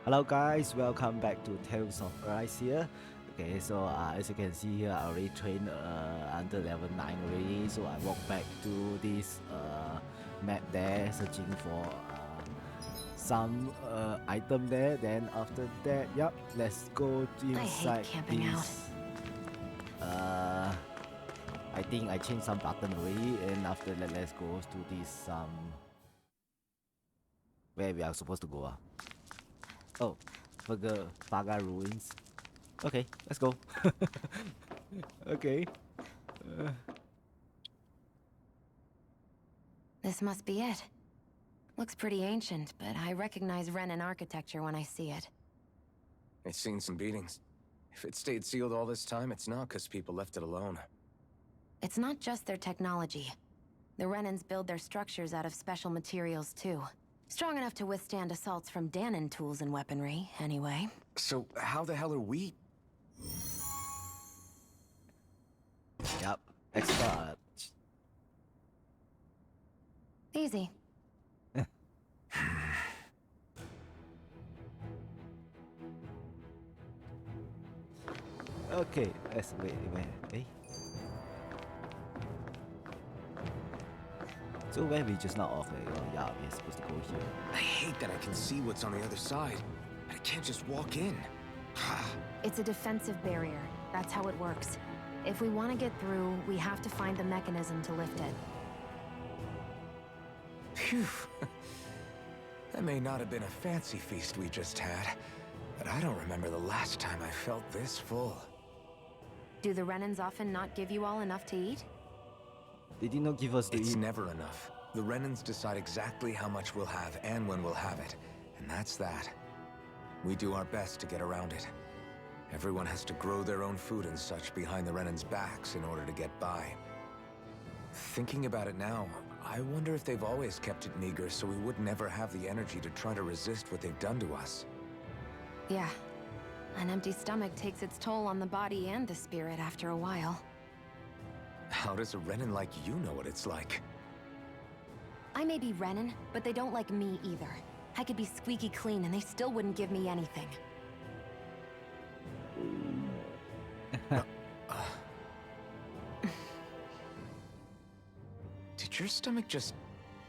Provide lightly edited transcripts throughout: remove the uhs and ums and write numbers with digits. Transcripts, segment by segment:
Hello guys, welcome back to Tales of Berseria. Okay, so as you can see here, I already trained under level 9 already. So I walk back to this map there, searching for some item there. Then after that, yep, let's go inside this. I think I changed some button already, and after that, let's go to this where we are supposed to go. Oh, Faga ruins. Okay, let's go. Okay. This must be it. Looks pretty ancient, but I recognize Renan architecture when I see it. It's seen some beatings. If it stayed sealed all this time, it's not because people left it alone. It's not just their technology. The Renans build their structures out of special materials too. Strong enough to withstand assaults from Danon tools and weaponry, anyway. So how the hell are we? Yep, extra. Easy. Okay, let's wait. So where we just not off? Yeah, we're supposed to go here. I hate that I can see what's on the other side. I can't just walk in. It's a defensive barrier. That's how it works. If we want to get through, we have to find the mechanism to lift it. Phew. That may not have been a fancy feast we just had, but I don't remember the last time I felt this full. Do the Renans often not give you all enough to eat? They did not give us the. It's never enough. The Renans decide exactly how much we'll have and when we'll have it, and that's that. We do our best to get around it. Everyone has to grow their own food and such behind the Renans' backs in order to get by. Thinking about it now, I wonder if they've always kept it meager so we would never have the energy to try to resist what they've done to us. Yeah. An empty stomach takes its toll on the body and the spirit after a while. How does a Renan like you know what it's like? I may be Renan, but they don't like me either. I could be squeaky clean and they still wouldn't give me anything. Did your stomach just...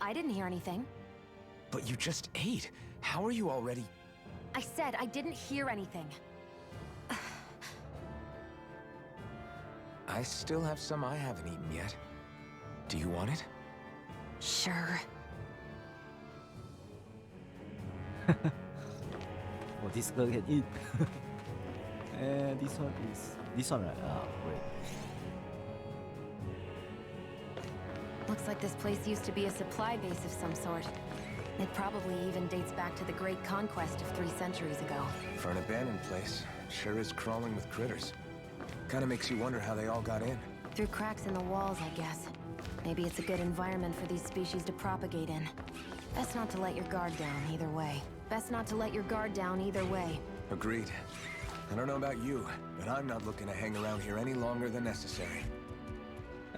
I didn't hear anything. But you just ate. How are you already... I said I didn't hear anything. I still have some I haven't eaten yet. Do you want it? Sure. Oh, this girl can eat. And this one, right? Oh, great. Looks like this place used to be a supply base of some sort. It probably even dates back to the Great Conquest of 3 centuries ago. For an abandoned place, it sure is crawling with critters. Kinda makes you wonder how they all got in. Through cracks in the walls, I guess. Maybe it's a good environment for these species to propagate in. Best not to let your guard down either way. Agreed. I don't know about you, but I'm not looking to hang around here any longer than necessary.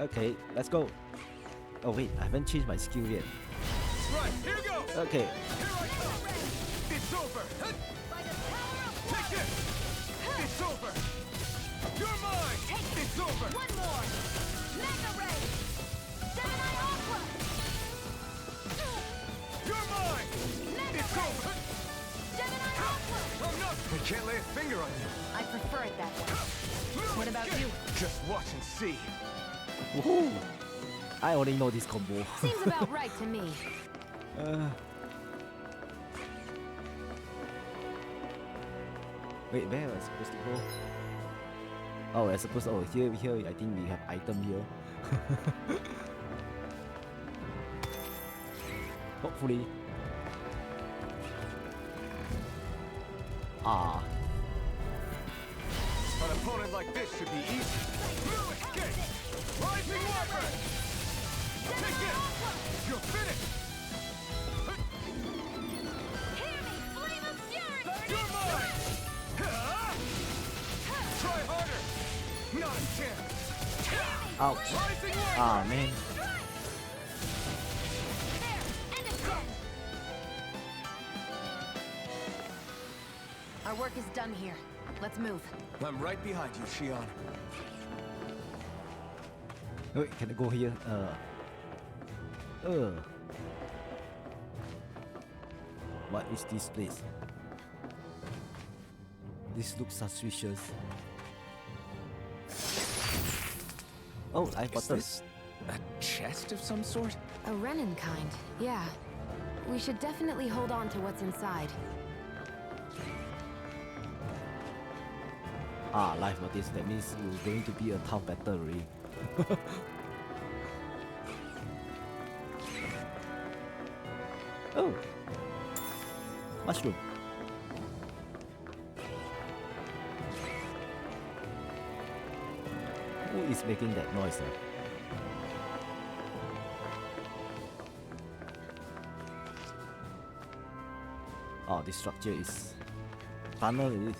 Okay, let's go. Oh wait, I haven't changed my skill yet. Right, here goes! Okay. Here I come! It's over! Take this! It's over! You're mine! It's over! One more! Mega Ray! Gemini Aqua! You're mine! Mega It's Ray! over! Gemini Aqua! I'm not... I can't lay a finger on you. I prefer it that way. What about you? Just watch and see. Woohoo! I already know this combo. Seems about right to me. Wait, where am I supposed to go? Oh, we're supposed to. Oh, here. I think we have item here. Hopefully. Ah. An opponent like this should be easy. No escape! Rising Weapon! Take it! You're finished! Hear me, Flame of Fury! You're mine! Try harder! Not a chance! Ouch. Rising Weapon! Ah, man. There! End it then! Our work is done here. Let's move. I'm right behind you, Shion. Wait, can I go here? What is this place? This looks suspicious. Oh, I Is bought this a chest of some sort? A Renin kind, yeah. We should definitely hold on to what's inside. Life for this. That means it's going to be a tough battle, really. Oh, mushroom. Who is making that noise? Oh, this structure is tunnel. It is.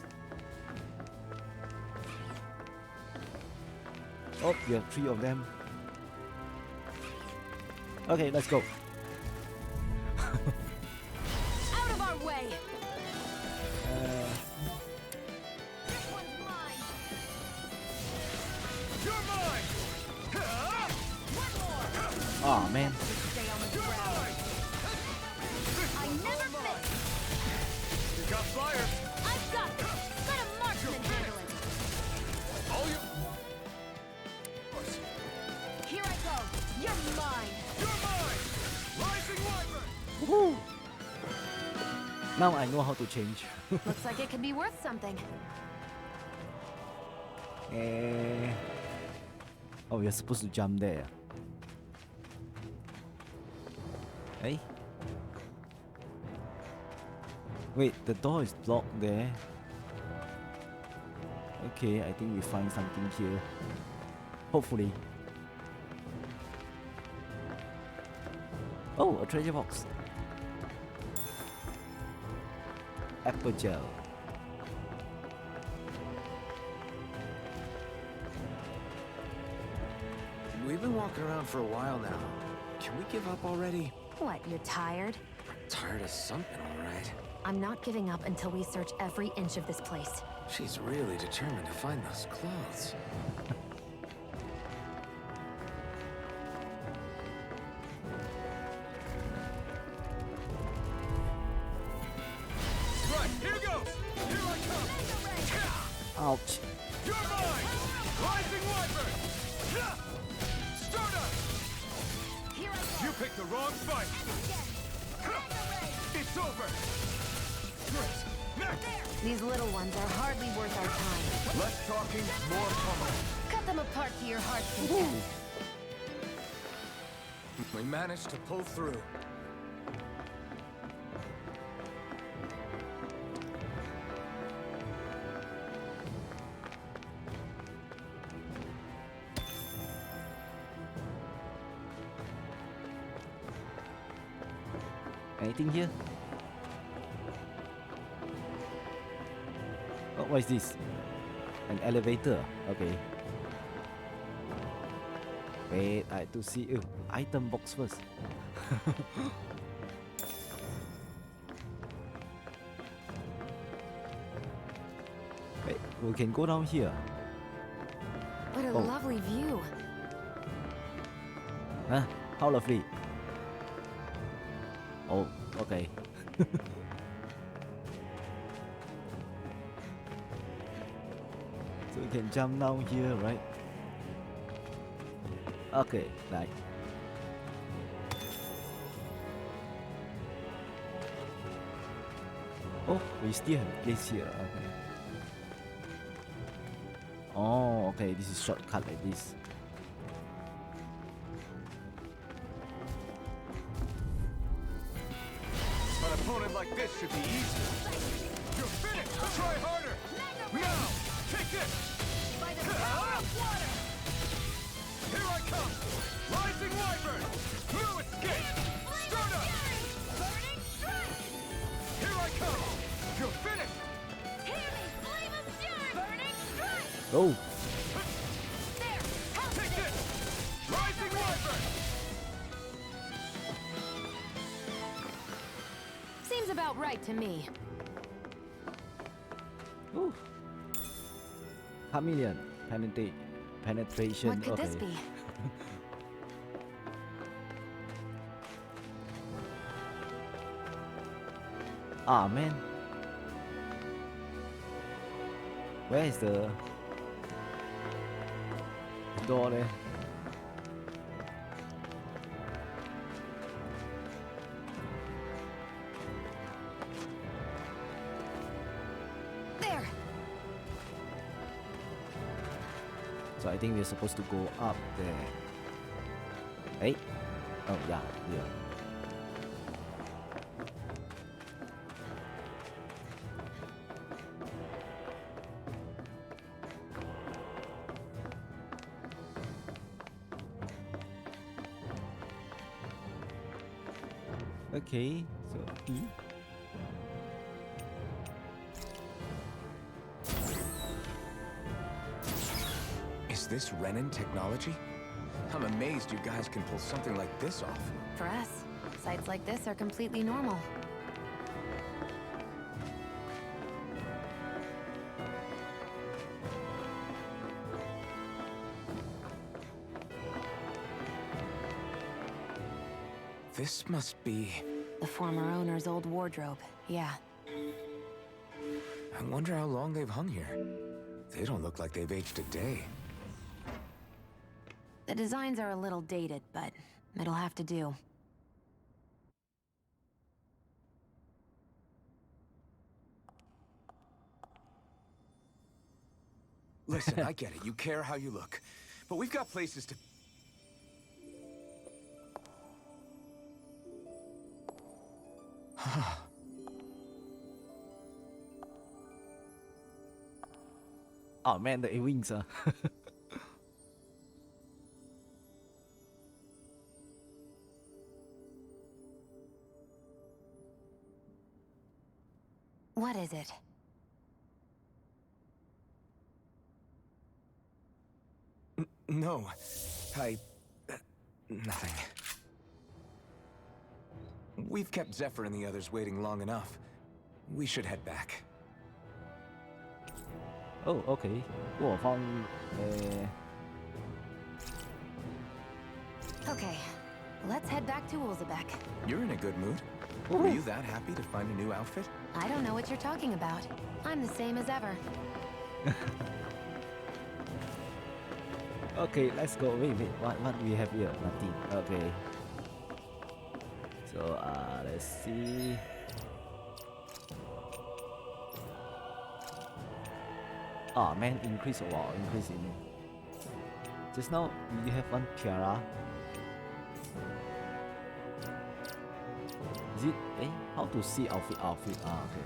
Oh, you have 3 of them. Okay, let's go. Out of our way! This one's mine. You're mine! One more. Oh man. Stay on the You're ground. mine! I never miss. You got fire! I've got this. Let a marksman handle it. All you... Here I go. You're mine. You're mine! Rising Wyvern! Woohoo! Now I know how to change. Looks like it could be worth something. Oh, you're supposed to jump there. Hey? Wait, the door is blocked there. Okay, I think we find something here. Hopefully. Oh, a treasure box. Apple gel. We've been walking around for a while now. Can we give up already? What, you're tired? Tired of something, all right. I'm not giving up until we search every inch of this place. She's really determined to find those clothes. Right, here goes! Here I come! Ouch. You're mine! Rising Wyvern! Start up! Here I go. You picked the wrong fight! It's over! Great! Next! These little ones are hardly worth our time. Less talking, more pummeling. Cut them apart to your heart's content. We managed to pull through. Anything here? Oh, what is this? An elevator. Okay. Wait, I have to see. Item box first. Wait, we can go down here. What a Oh. lovely view. Huh? How lovely. Oh, okay. So we can jump down here, right? Okay, right. Oh, we still have place here. Okay. Oh, okay. This is shortcut like this. An opponent like this should be easy. You're finished! Try harder! Now! Take this! By the power of water. Here I come! Rising Wyvern! No escape! Start up! Burning strike. Here I come! You're finished! Hear me, flame of fury. Burning strike. Oh, There. Help Take this. this! Rising Wyvern! Seems about right to me. Ooh. Chameleon. Penetration. What could Okay. this be? Ah man. Where is the door there? There! So I think we're supposed to go up there. Hey? Oh yeah, yeah. Okay, so Is this Renin technology? I'm amazed you guys can pull something like this off. For us, sites like this are completely normal. This must be... The former owner's old wardrobe, yeah. I wonder how long they've hung here. They don't look like they've aged a day. The designs are a little dated, but it'll have to do. Listen, I get it. You care how you look. But we've got places to... oh man, the wings are. What is it? No. Nothing. We've kept Zephyr and the others waiting long enough. We should head back. Oh, okay. 我放 Okay, let's head back to Ulzebek. You're in a good mood. Were you that happy to find a new outfit? I don't know what you're talking about. I'm the same as ever. Okay, let's go. Wait. What we have here? Nothing. Okay. So let's see. Ah man, increase increase in. Just now we have one tiara. Is it? How to see outfit? Ah, okay.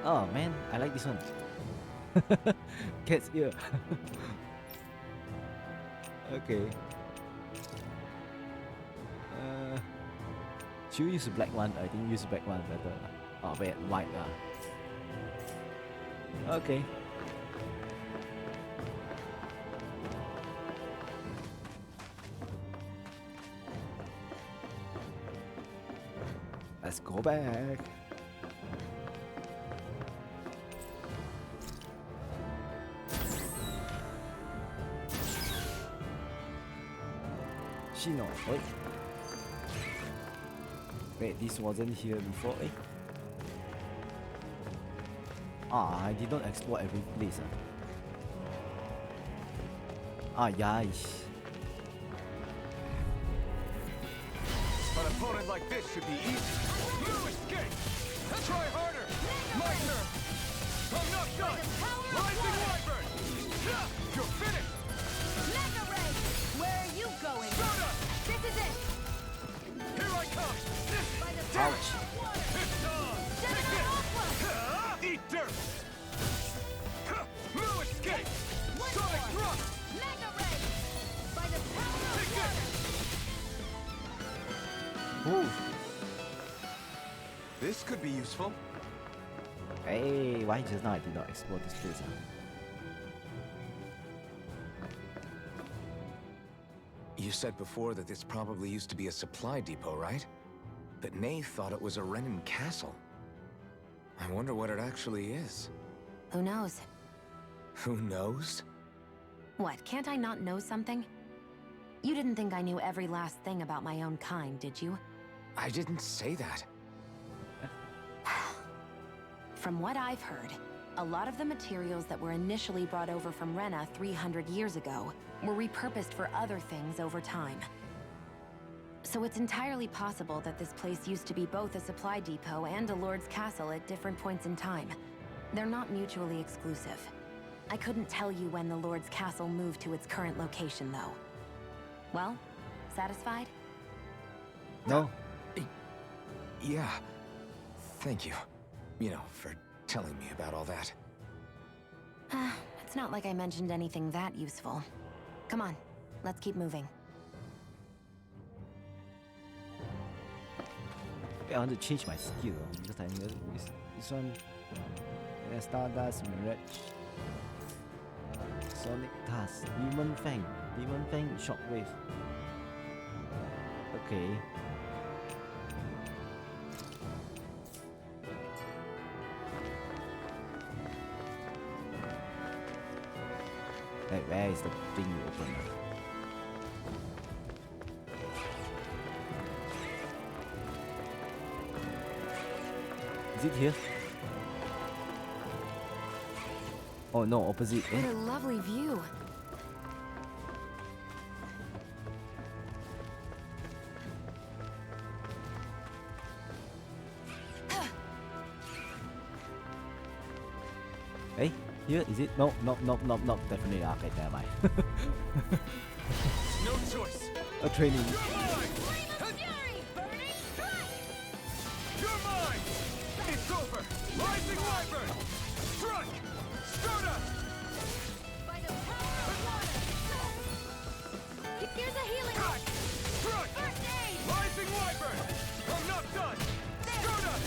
Oh man, I like this one. Cat's ear. Okay. Should we use the black one? I think use the black one better. Oh wait, white Okay. Let's go back. Shino, wait, this wasn't here before, I did not explore every place, yes. An opponent like this should be easy. No escape! Try harder! Lightner! I'm not done! Rising Wyvern! You're finished! Mega Ray! Where are you going? Soda! This is it! Here I come! By the Damn power it! of water! It's on! Seven Take on it! Aqua! Eat dirt! No escape! One Sonic more. thrust! Mega Ray! By the power of Take water! Ooh. This could be useful. Hey, why just now I did not explore this place? You said before that this probably used to be a supply depot, right? But Nate thought it was a Renin castle. I wonder what it actually is. Who knows? Who knows? What, can't I not know something? You didn't think I knew every last thing about my own kind, did you? I didn't say that. From what I've heard, a lot of the materials that were initially brought over from Rena 300 years ago were repurposed for other things over time. So it's entirely possible that this place used to be both a supply depot and a lord's castle at different points in time. They're not mutually exclusive. I couldn't tell you when the lord's castle moved to its current location, though. Well, satisfied? No. Yeah. Thank you. You know, for telling me about all that. It's not like I mentioned anything that useful. Come on, let's keep moving. I want to change my skill because I know this one. Stardust, Mirage, Sonic Task, Demon Fang, Shockwave. Okay. Hey, where is the thing you open? Is it here? Oh no, opposite. What a lovely view. Hey, here is it? No, definitely. Okay, never mind. No choice. A training. You're mine! You're mine! It's over! Rising Wyvern! Strike! Stardust! By the power of water! Here's a healing Cut! Strike! first aid! Rising Wyvern! I'm not done! Stardust!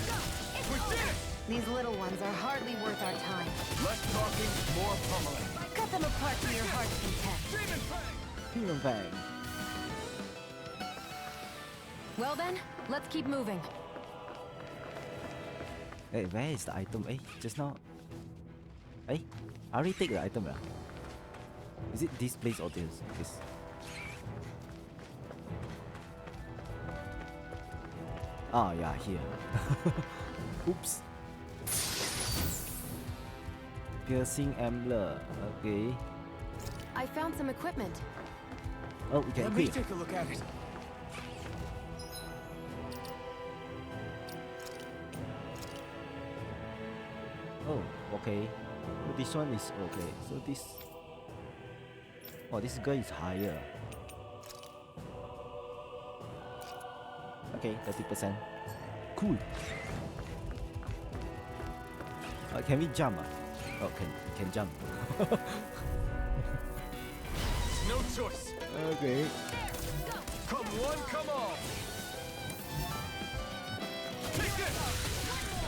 We did it! These little ones are hardly worth our time. Less talking, more pummeling. Cut them apart to your heart's content. Demon Fang! Demon Fang. Well then, let's keep moving. Hey, where is the item? Hey, just now. Hey, I already take the item. Yeah. Is it this place or this? This. Ah, yeah, here. Oops. Piercing Ambler. Okay. I found some equipment. Oh, we can Let me equip. take a look at it. Oh, okay. Oh, this one is okay. So this. Oh, this girl is higher. Okay, 30%. Cool. Can we jump? Oh, can jump. No choice. Okay. Come one, come all. Take this!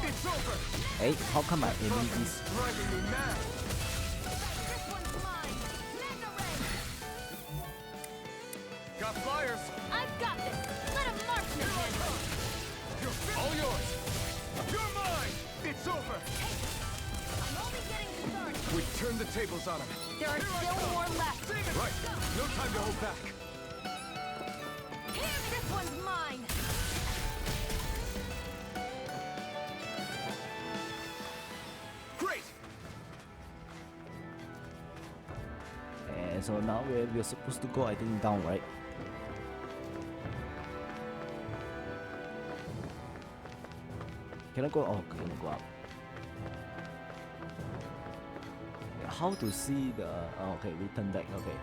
It's over! Hey, how come my enemy is? Driving me mad! This one's mine! Mega ray! Got flyers! I've got this! Let a marksman handle it! You're all yours! You're mine! It's over! I'm only getting started! We turned the tables on him. There are still more left! Right, no time to hold back. Here, this one's mine! Great! And so now we're supposed to go, I think, down, right? Can I go? Oh, can I go up? How to see the? Oh, okay, return back. Okay.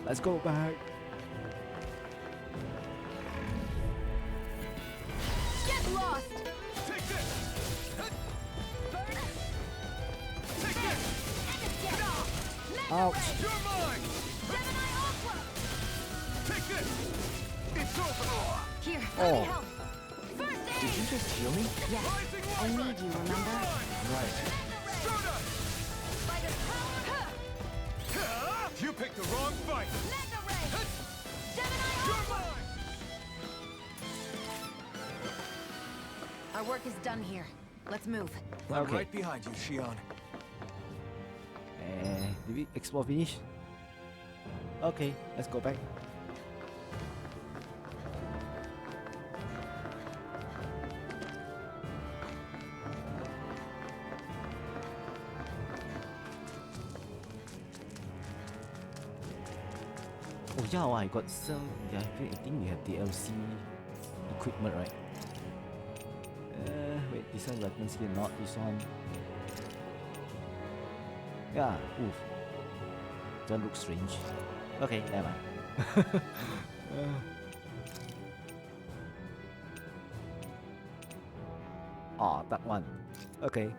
Let's go back. Get lost! Take this! Burn! Take this! And a death! Mega Ouch. ray! You're mine! Gemini Ultra! Take this! It's over! Here, Oh. let me help. First aid! Did you just heal me? Yes, Rising I Wyvern! need you, remember? Right. Mega ray! Stardust! By the power... You picked the wrong fight! Mega Ray! Gemini You're Alpha! mine! Our work is done here. Let's move. I'm Okay. right behind you, Shion. Did we explore finish? Okay, let's go back. Oh yeah, I got some. Yeah, I think we have DLC equipment, right? Wait, this one weapon skill, not this one. Yeah, oof. Don't look strange. Okay, never mind. Oh, that one. Okay.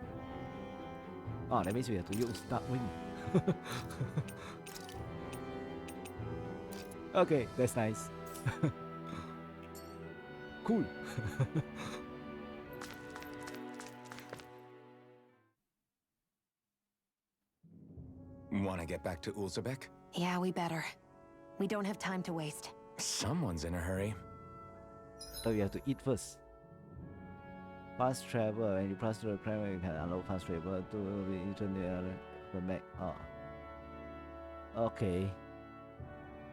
Oh, that means we have to use that wing. Okay, that's nice. Cool. Want to get back to Ulzebek? Yeah, we better. We don't have time to waste. Someone's in a hurry. So we have to eat first. Fast travel, when you pass through the crime, you can unlock fast travel to the internet the map. Oh. Okay.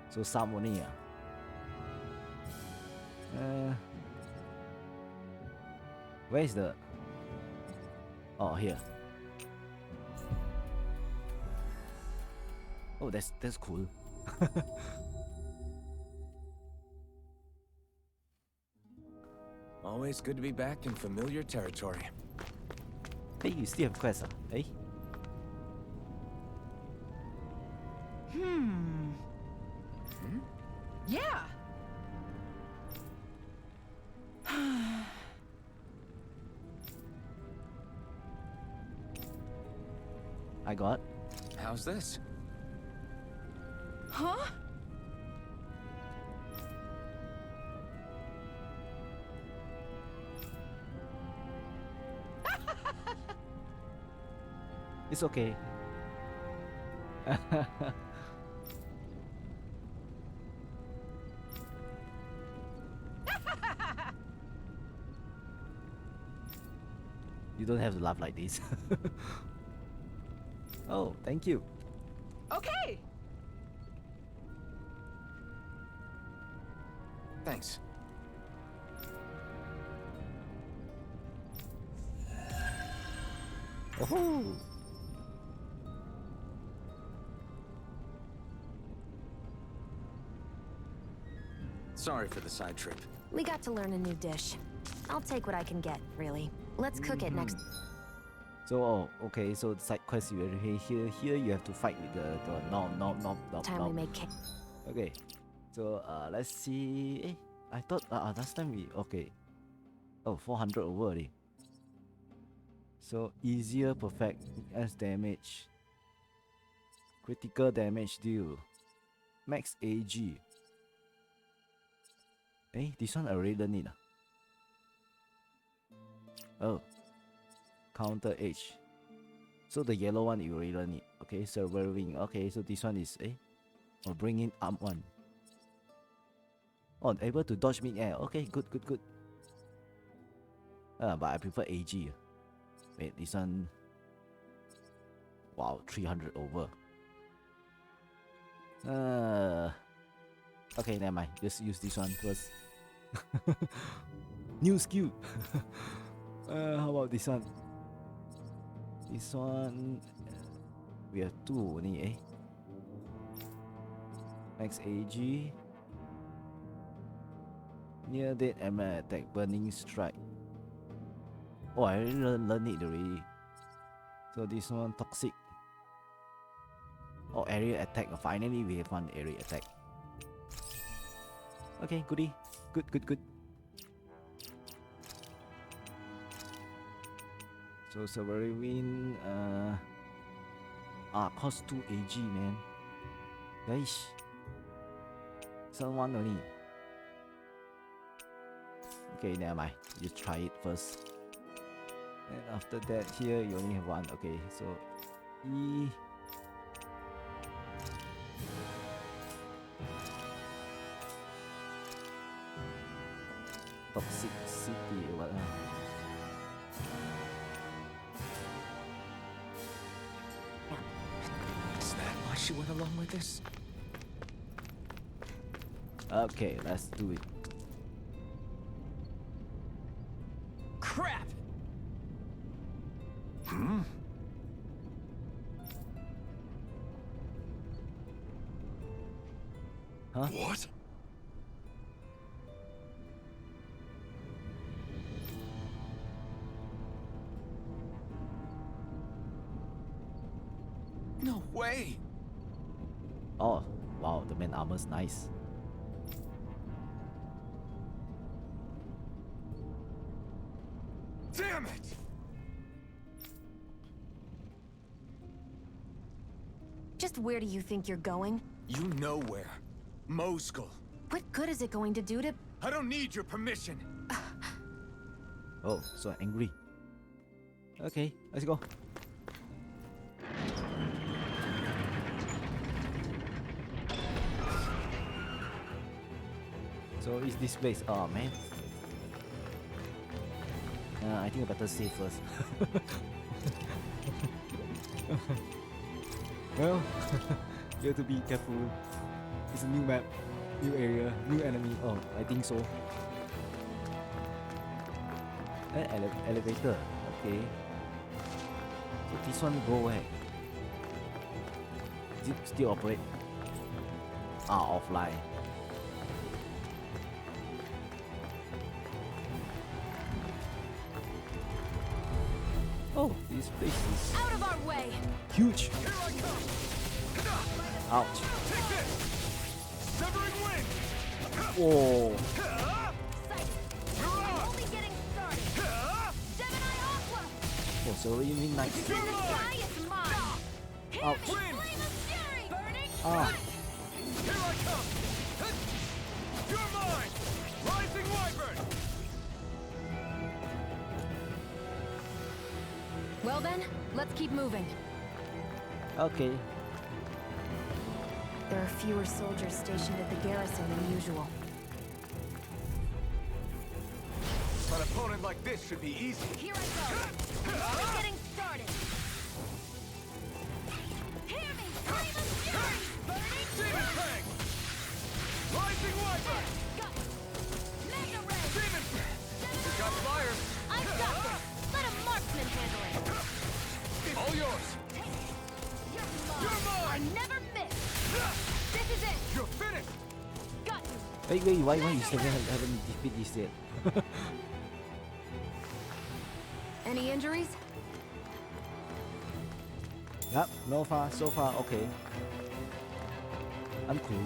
So some only. Where is the? Oh, here. Oh, that's cool. Always good to be back in familiar territory. Hey, you still have quests, Hey? Yeah! I got. How's this? Huh? It's okay. You don't have to laugh like this. Oh, thank you. Okay! Thanks. Oh. Sorry for the side trip. We got to learn a new dish. I'll take what I can get, really. Let's cook it next. So, oh, okay. So the side quest you have here you have to fight with the no. Time we make cake. Okay. So let's see. I thought last time we okay. Oh, 400 over already. So easier perfect as damage. Critical damage deal. Max AG. This one I already learned it. Oh. Counter H. So the yellow one you already learned it. Okay, server wing. Okay, so this one is oh, bring in arm one. Oh, able to dodge mid-air. Okay, good. But I prefer AG. Wait, this one. Wow, 300 over. Okay, never mind. Just use this one first. New skill. How about this one? This one. We have two only, Max AG. Near dead ammo attack, burning strike. Oh, I already learned it already. So this one toxic. Oh, area attack. Finally, we have one area attack. Okay, goodie. Good. So Silvery Win, cost 2 AG, man. Guys, someone only. Okay, never mind. Just try it first. And after that, here you only have one. Okay, so E. toxic city or what? Is that why she went along with this? Okay, let's do it. Crap! Huh? What? No way! Oh, wow, the main armor's nice. Damn it! Just where do you think you're going? You know where. Moscow. What good is it going to do to... I don't need your permission. Oh, so angry. Okay, let's go. So is this place? Oh man. I think I better save first. Well, you have to be careful. It's a new map, new area, new enemy. Oh, I think so. Elevator. Okay. So this one go where? Is it still operate? Offline. Oh, this place is Out of our way! huge. Here I come! Ouch. Take this! Severing wing! Whoa. Sight! I'm only getting started! Gemini Aqua! Oh, so you mean like... In the sky, it's mine! Here Ouch. is flame of fury! Burning Ah. strike! Here I come! You're mine! Rising wyvern! Well then, let's keep moving. Okay. There are fewer soldiers stationed at the garrison than usual. An opponent like this should be easy. Here I go! I'm only getting started! Hear me! Flame of fury! Burning Demon strike! Fang! Rising wyvern! Got it! Mega ray! Demon Fang! You got fire! I've got this! Let a marksman handle it! All yours! You're You're mine! I mine! never miss! This is it! You're finished! Got you! Wait, why you still haven't defeated this yet? Any injuries? Yep, so far, okay. I'm cool.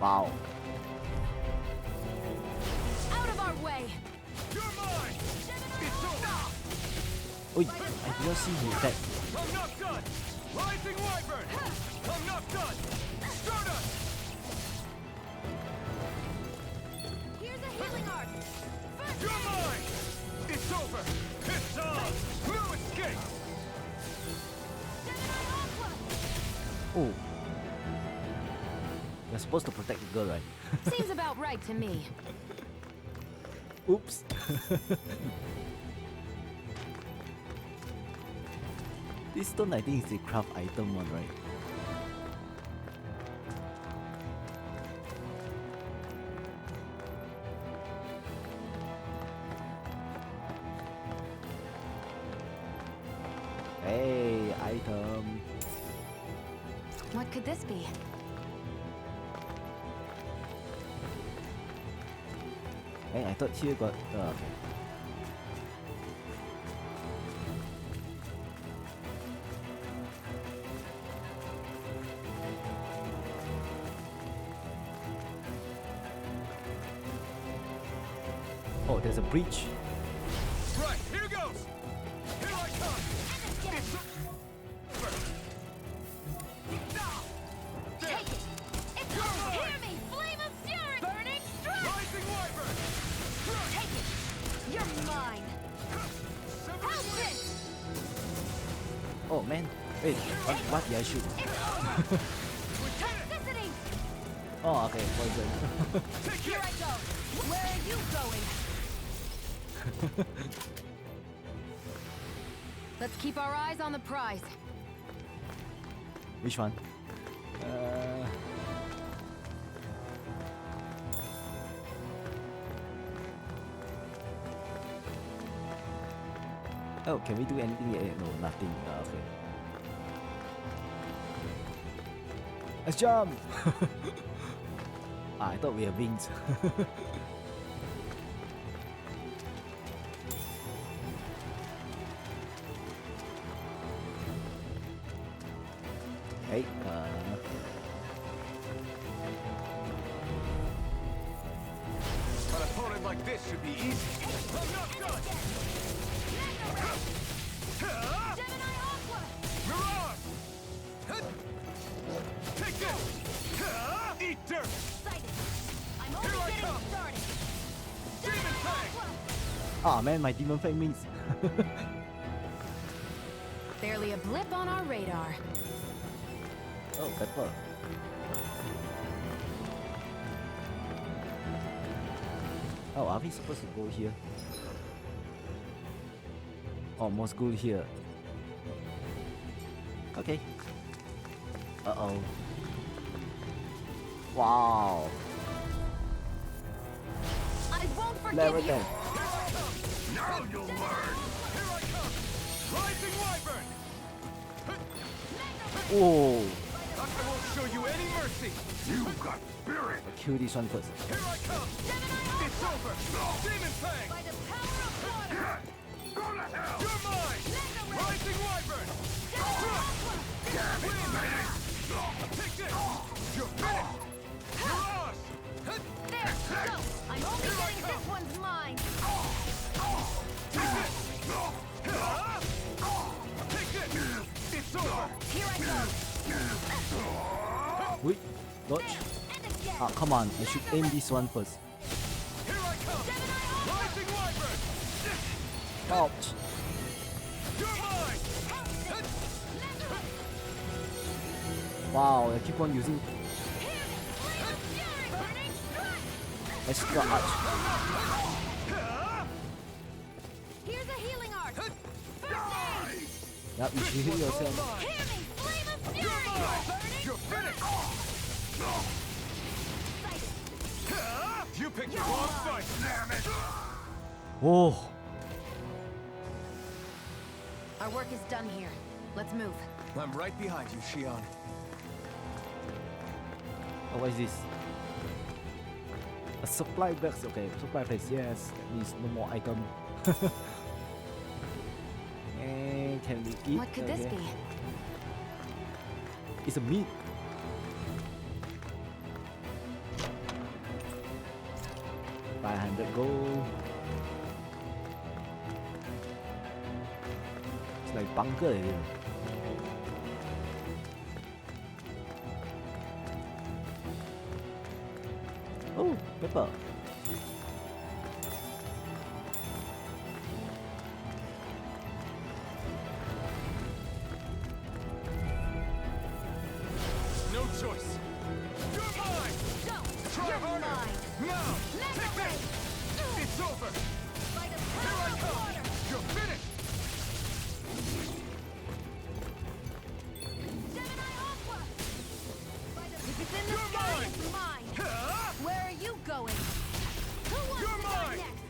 Wow. Out of our way! You're mine! It's over! Oi, I did not see his attack. I'm not done! Rising wyvern! I'm not done! Stardust! Here's a healing art! First You're aid! mine! It's over! It's on! No escape! Gemini Aqua! Oh. You're supposed to protect the girl, right? Seems about right to me. Oops. This stone I think is the craft item one, right? Hey, item. What could this be? Hey, I thought here got okay. Oh, there's a breach. Right, here goes! Here I come! It's over! Take it! It's over! Hear me! Flame of fury! Burning strike! Rising wyvern! Take it! You're mine! How's this? Oh man, wait, what did I shoot? It's over! Toxicity! Oh, okay, poison. Here I go. Where are you going? Let's keep our eyes on the prize. Which one? Oh, can we do anything yet? No, nothing. Okay. Let's jump! I thought we had wings. Hey, An opponent like this should be easy. I'm not done! Gemini Aqua! Mirage! Take this! Eat dirt! Excited. I'm Here only I getting come. started. Demon Fang! oh man, my demon fang means. Barely a blip on our radar. Oh, pepper. Oh, are we supposed to go here? Almost good here. Okay. Uh-oh. Wow. I won't forgive Level you. 10. Now you'll learn! Here I come! Rising Wyvern! Oh, I won't show you any mercy! You got spirit! kill this one first. Here I come! It's over! Demon Fang! By the power of water. Go to hell! You're mine! Rising Wyvern! Take this! You're finished! Mirage! There, go. I'm only getting this one's mine. Take this! Take this! It's over! Here I go. Wait, dodge. And again. Ah, come on. I should aim this one first. Here I come! Rising Wyvern! Ouch. You're mine! Wow, I keep on using extra arch. Here's a healing art. First aid. Yep, you should heal yourself. Hear me, flame of fury. You're finished! You picked the wrong fight! Damn it! Oh, Our work is done here. Let's move. I'm right behind you, Shion. oh, what is this? A supply box. Okay, supply place. Yes, that means no more item. And can we eat? What could this Okay. be? It's a meat. $500 gold. It's like bunker again. Oh, pepper. No choice. You're mine! Don't. Try You're harder! mine. Now! Mega Take ray. this! It's over! By the Here power I of come! water. You're finished! Gemini Aqua. By the if it's in the You're sky, mine. it's mine. Where are you going? Who wants You're to mine. die next?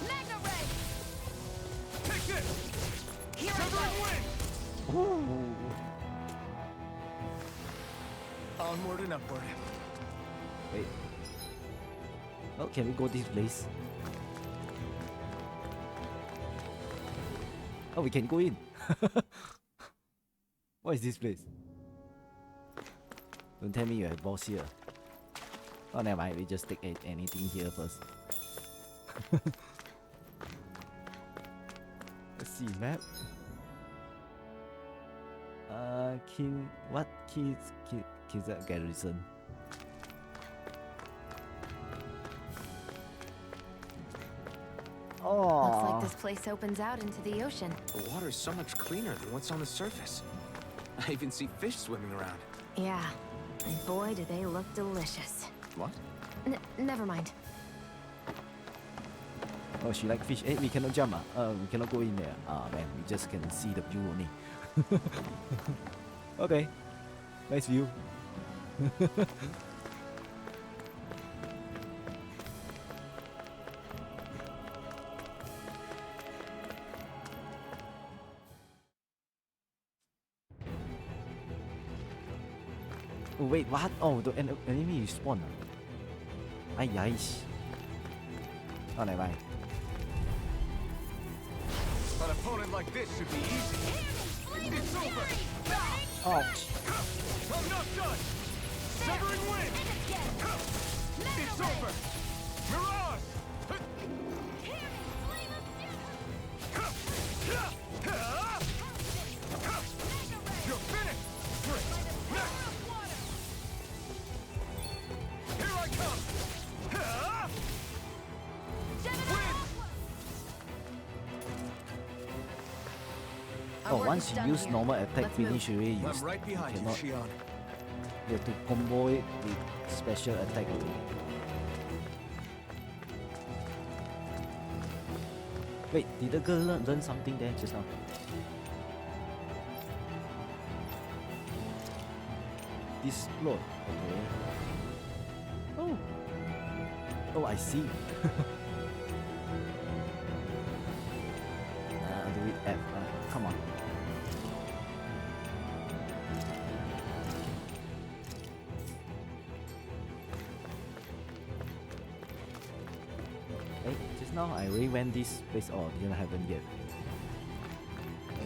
Mega ray. Take this! Here I Severing go. wing! Ooh. Onward and upward. Wait. Oh, can we go this place? Oh, we can go in. What is this place? Don't tell me you have boss here. Oh, never mind. We just take anything here first. Let's see map. What keys? Keys at garrison. Oh. Looks like this place opens out into the ocean. The water's so much cleaner than what's on the surface. I even see fish swimming around. Yeah, And boy, do they look delicious. What? Never mind. Oh, she like fish. Hey, we cannot jump. We cannot go in there. Man, we just can see the view only. Okay, nice view. Oh wait, what? Oh, the enemy respawn. Ay, yikes. Oh, never mind. An opponent like this should be easy. It's over. Oh, I'm not done. Severing wind. It's over. Mirage. You're finished. Next. Here I come. oh, once you use normal attack finish already, you I'm right behind you, cannot. Shion. You have to combo it with special attack already. Wait, did the girl learn something there just now? Explode. Okay. Oh. Oh, I see. Do it F. Come on. Hey, just now I already went this place. Oh, didn't happen yet.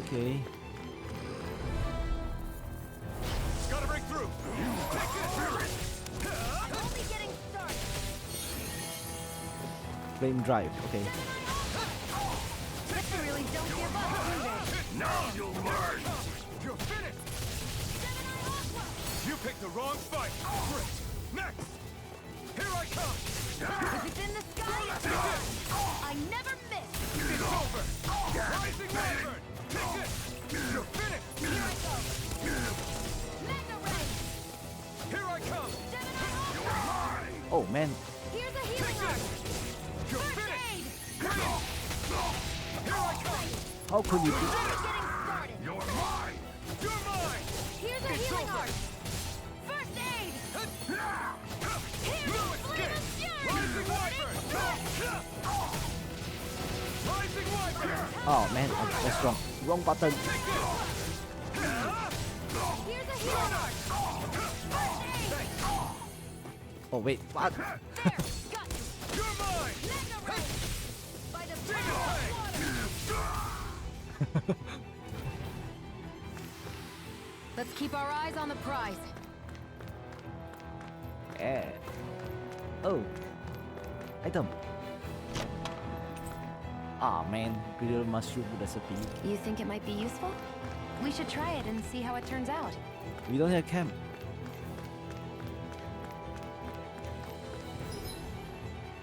Okay. Gotta break through. Take this. I'm only getting started. Flame drive. Okay. They really don't give up, do they? Now you'll learn. You're finished. You picked the wrong fight. Great. Next. Here I come. If it's in the sky, it's on. I never miss. It's over. Rising Wyvern. Take this. You're finished. Here I go. Mega ray. Here I come. Oh man, Here's a healing arc. You're First finished. aid. Here I come. how could you do? Just getting started. You're mine. You're mine. Here's a It's healing over. arc. First aid. Here, No flame escape. of fury. Rising Wyvern. Rising Wyvern. Oh man, that's wrong. Wrong button. Take this. Here's a healing arc. First aid. Oh wait, what? There, got you. You're mine. Mega ray. By the Take power it. of water. Let's keep our eyes on the prize. Yeah. Oh. Item. Ah man, grilled mushroom recipe. You think it might be useful? We should try it and see how it turns out. We don't have camp.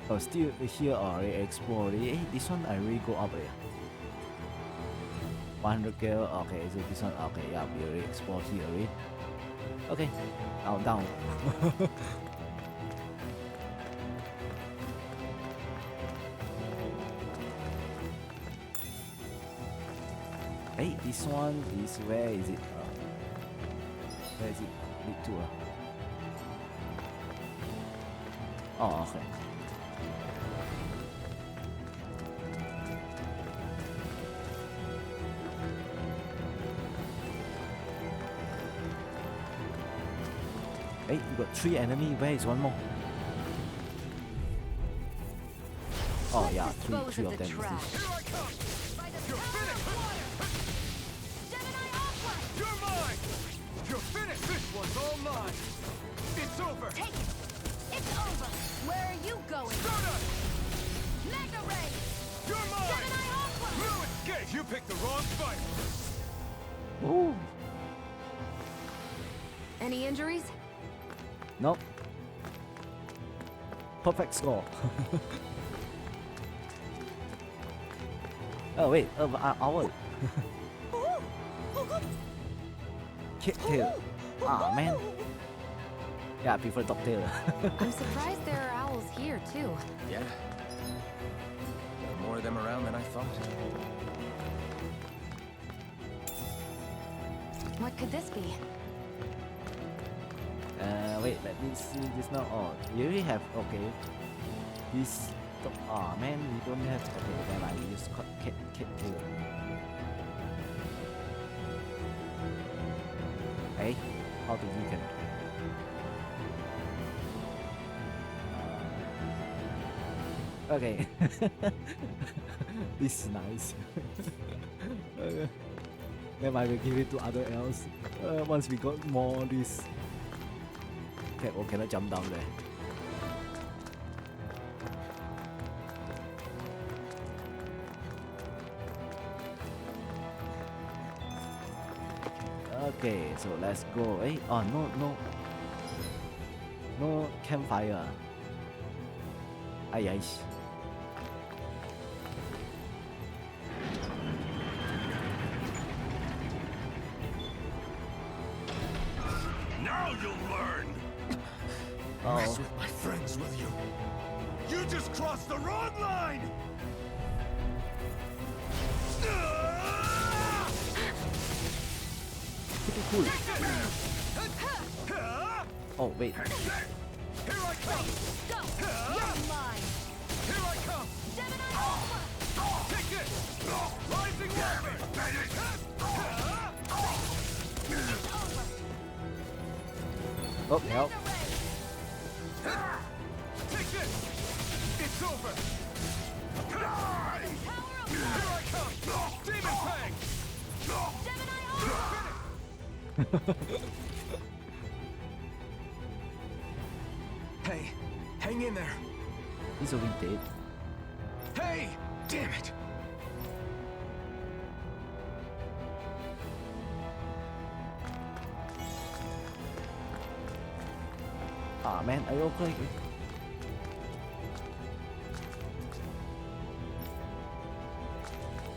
Oh, still here already explore already. Hey, this one I really go up there. 100 gal. Okay, so this one. Okay, yeah, we already explore here already. Okay, now down. Hey, this one is where is it? Where is it lead to? Oh, okay. Hey, we got 3 enemy. Where is one more? Oh yeah, three Dispose of of the them. trash. Here I come. By the You're power finished. of water. Gemini Aqua. You're mine. You're finished. This one's all mine. It's over. Take it. It's over. Where are you going? Stardust. Mega ray. You're mine. Gemini Aqua. No escape. You picked the wrong fight. Ooh. Any injuries? Nope. Perfect score. Oh wait, owl. Kick tail. Ah man. Yeah, I prefer Doctor. I'm surprised there are owls here, too. Yeah. There are more of them around than I thought. What could this be? Wait, let me see this now. Oh, you already have, okay. This, oh man, we don't have, okay, then I use kit here. Hey, how do you can? Okay. This is nice. Then I will give it to other else. Once we got more this. Okay, oh, can I jump down there? Okay, so let's go. Hey, oh no campfire. Ay ay. Now you'll learn! Mess with my friends, will you? You just crossed the wrong line! Pretty cool. Oh wait. Here I come! Go! You're mine! Here I come! Gemini Alpha! Take it! Rising Wyvern! It's over! Oh help. Take it! It's over! Power of Here I come! Demon Fang! Gemini Alpha! Hey, hang in there. He's already dead. Hey! Damn it! Ah man, are you okay?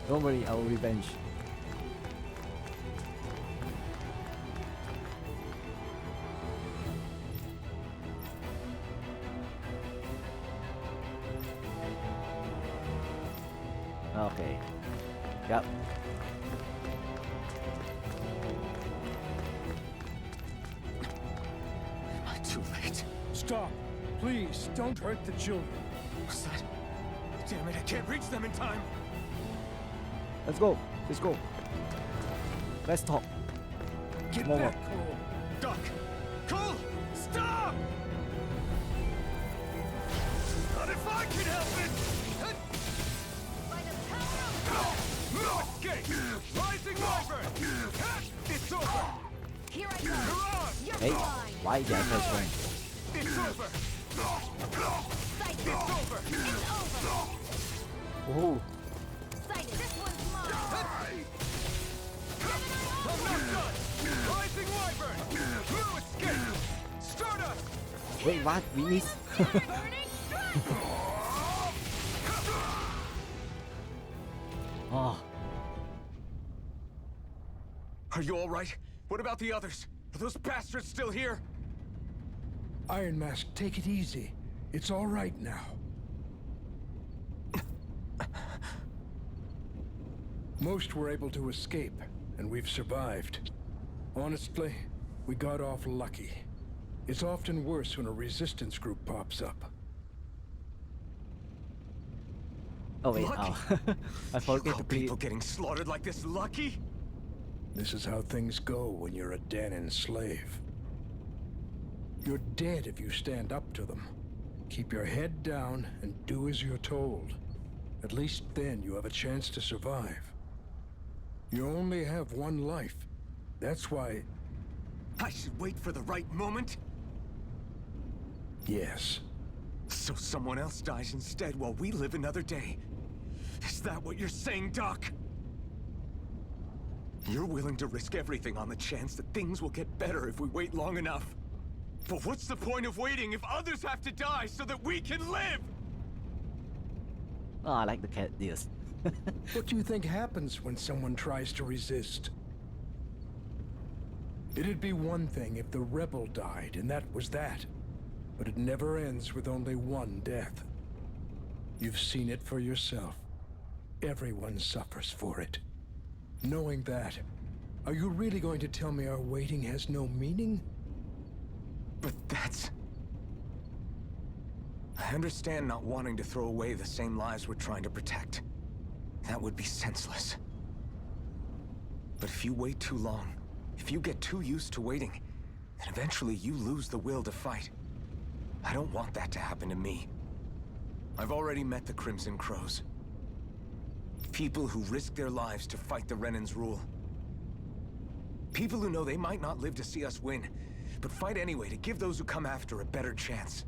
Don't worry, I will revenge. Okay. Yep. Too late. Stop. Please, don't hurt the children. What's that? Damn it, I can't reach them in time. Let's go. Let's go. Let's talk. Get More. back, Cole. Duck! Cole! Stop! Not if I can help it! By the power of No escape! Rising Wyvern! It's over! Here I go! Hurrah! You're Hey, mine! why the first one? It's over! Sight it! It's over! It's over! Oh, Sight it! This one's mine! I'm not done! Rising Wyvern! No escape! Stardust! wait, what? We missed. Burning strike! Oh, Are you all right? What about the others? Are those bastards still here? Iron Mask, take it easy. It's all right now. Most were able to escape, and we've survived. Honestly, we got off lucky. It's often worse when a resistance group pops up. oh wait, Lucky. oh. I forget Call to play. people getting slaughtered like this lucky? This is how things go when you're a Danon slave. You're dead if you stand up to them. Keep your head down and do as you're told. At least then you have a chance to survive. You only have one life. That's why, I should wait for the right moment? yes. So someone else dies instead while we live another day. Is that what you're saying, Doc? You're willing to risk everything on the chance that things will get better if we wait long enough. But what's the point of waiting if others have to die so that we can live? Oh, I like the cat ears. What do you think happens when someone tries to resist? It'd be one thing if the rebel died, and that was that. But it never ends with only one death. You've seen it for yourself. Everyone suffers for it. Knowing that, are you really going to tell me our waiting has no meaning? But that's... I understand not wanting to throw away the same lives we're trying to protect. That would be senseless. But if you wait too long, if you get too used to waiting, then eventually you lose the will to fight. I don't want that to happen to me. I've already met the Crimson Crows. People who risk their lives to fight the Renan's rule. People who know they might not live to see us win, but fight anyway to give those who come after a better chance.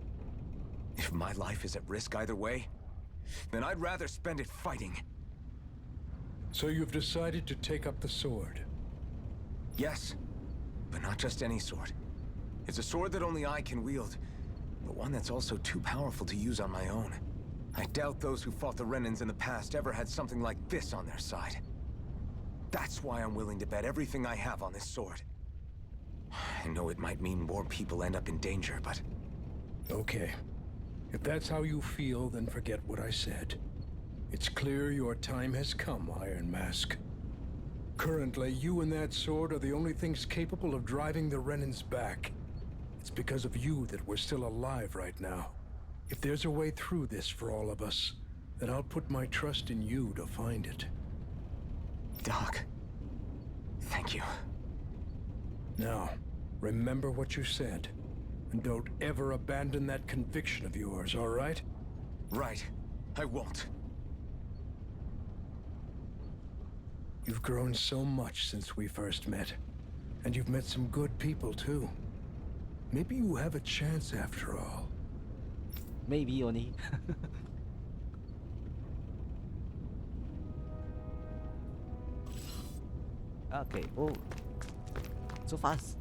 If my life is at risk either way, then I'd rather spend it fighting. So you've decided to take up the sword? Yes, but not just any sword. It's a sword that only I can wield, but one that's also too powerful to use on my own. I doubt those who fought the Renans in the past ever had something like this on their side. That's why I'm willing to bet everything I have on this sword. I know it might mean more people end up in danger, but... Okay. If that's how you feel, then forget what I said. It's clear your time has come, Iron Mask. Currently, you and that sword are the only things capable of driving the Renans back. It's because of you that we're still alive right now. If there's a way through this for all of us, then I'll put my trust in you to find it. Doc, thank you. Now, remember what you said, and don't ever abandon that conviction of yours, all right? Right. I won't. You've grown so much since we first met, and you've met some good people, too. Maybe you have a chance after all. Maybe only. Okay, oh. So fast.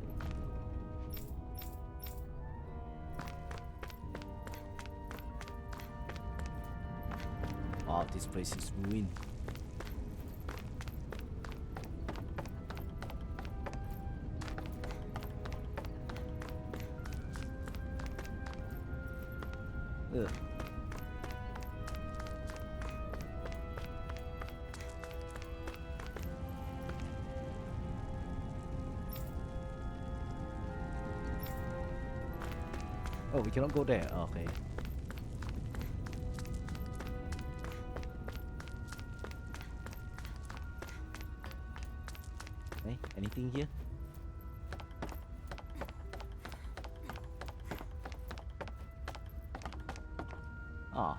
Wow, this place is ruined. Ugh. Oh, we cannot go there. Okay. Hey, anything here? Ah.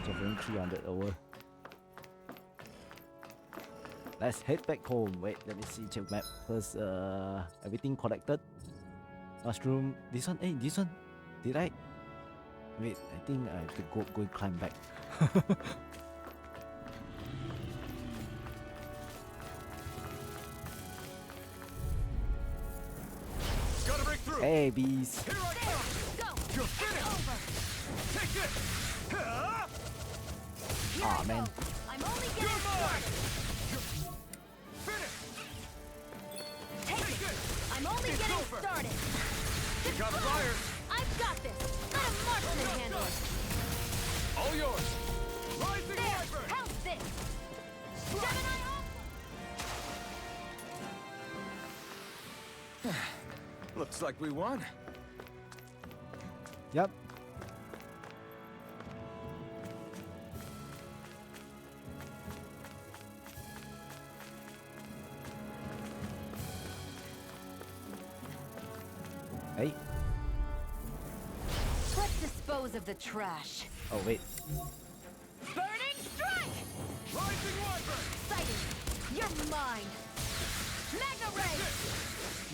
Suffering 300 over. Let's head back home. Wait, let me see, check map first. Everything collected. Mushroom. This one. Hey, this one. Did I? Wait, I think I have to go and climb back. Gotta break through. Hey, bees. Here I come. You're finished. Take this. Aw, man. I'm only You're getting mine. started. Finish. Take Take it. this. I'm only It's getting over. started. You got fire. I've got this. Let a marksman handle it. All yours. Rising There. Wyvern. How's this? Gemini Alpha. Looks like we won. Yep. Hey. Let's dispose of the trash. Oh, wait. Burning strike! Rising Wyvern. Sighted. You're mine. Magna Ray!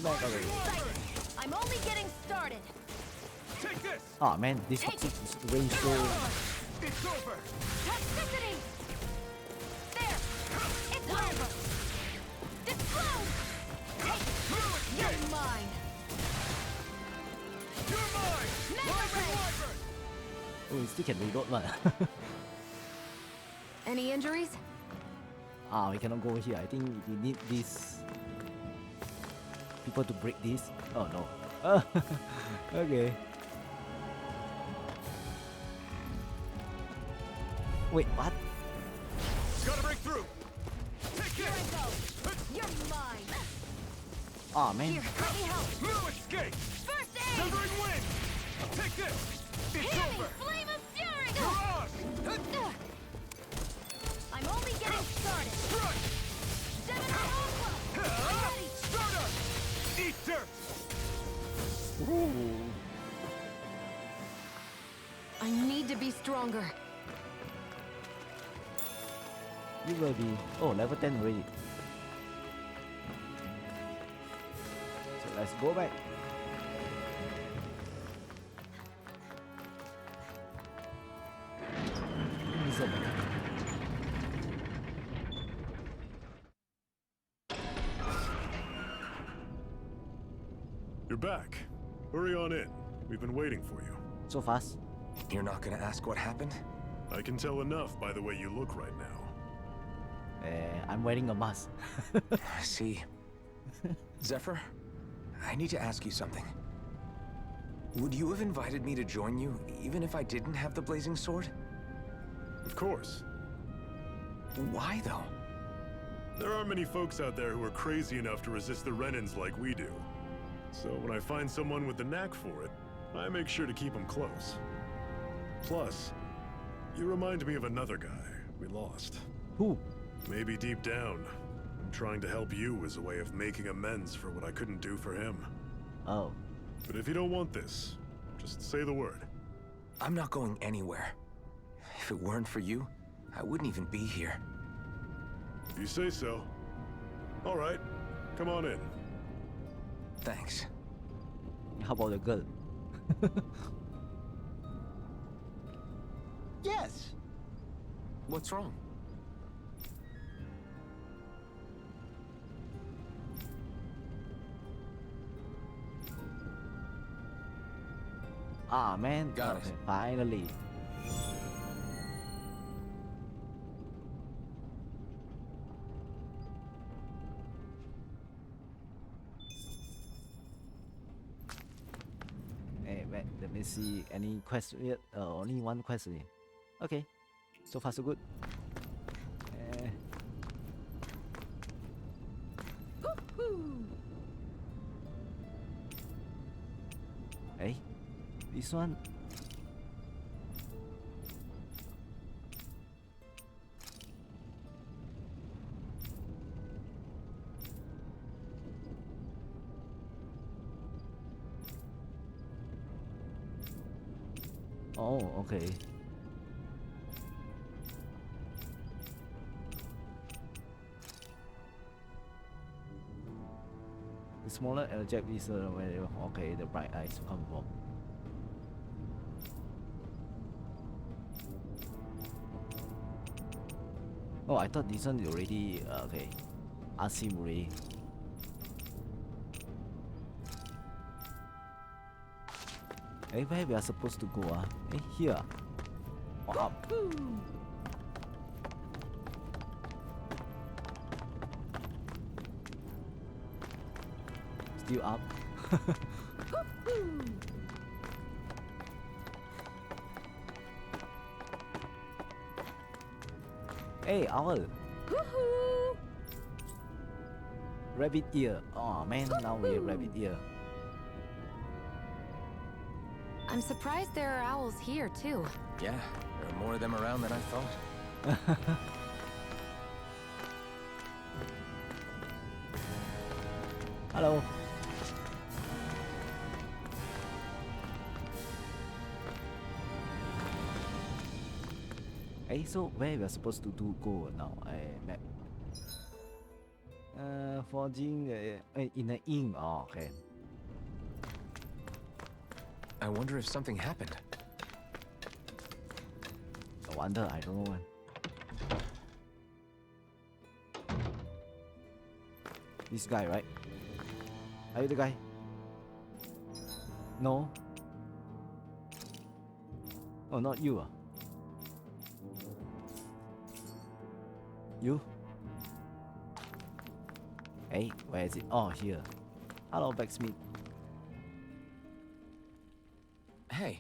Mega Ray. Sighted. I'm only getting started. Take this. Aw, man. This Take is range so... It's over. Toxicity! There! It's over! Disclose! You're mine! You're mine. Mega Rising Ray! Wyvern. Oh, we still can reload one. Any injuries? Ah, we cannot go here. I think we need these people to break this. Oh no. Okay. Wait, what? Gotta break through. Take Here it. I go. You're mine. Oh man. Here, let me help. No escape. First aid. Severing wind. Take this. It's Hear me, over. flame of fury. Mirage. I'm only getting started. Strike. Gemini Ultra. I'm ready. Stardust. Eat dirt. Ooh. I need to be stronger. You will be level 10 already. So let's go back. You're back. Hurry on in. We've been waiting for you. So fast. You're not gonna ask what happened? I can tell enough by the way you look right now. I'm wearing a mask. I see. Zephyr, I need to ask you something. Would you have invited me to join you, even if I didn't have the blazing sword? Of course. Why, though? There aren't many folks out there who are crazy enough to resist the Renans like we do. So when I find someone with the knack for it, I make sure to keep them close. Plus, you remind me of another guy we lost. Who? Maybe deep down, I'm trying to help you as a way of making amends for what I couldn't do for him. Oh. But if you don't want this, just say the word. I'm not going anywhere. If it weren't for you, I wouldn't even be here. If you say so. All right, come on in. Thanks. How about the girl? Yes. What's wrong? Ah man. Got it. Okay, finally. Hey, wait, let me see any question yet. Only one question. Okay, so far so good. Eh, hey, this one. Oh, okay. The smaller object is where okay the bright eyes come from. Oh, I thought this one is already okay. Asked him already. Hey, where we are supposed to go? Hey, here. Or up. Still up. Hey, owl. Rabbit ear. Oh man, now we have rabbit ear. I'm surprised there are owls here, too. Yeah, there are more of them around than I thought. Hello. Hey, so where we are supposed to go now? Map. Forging in an inn. Oh, okay. I wonder if something happened. No wonder, I don't know. This guy, right? Are you the guy? No. Oh, not you. You? Hey, where is it? Oh, here. Hello, blacksmith. Hey.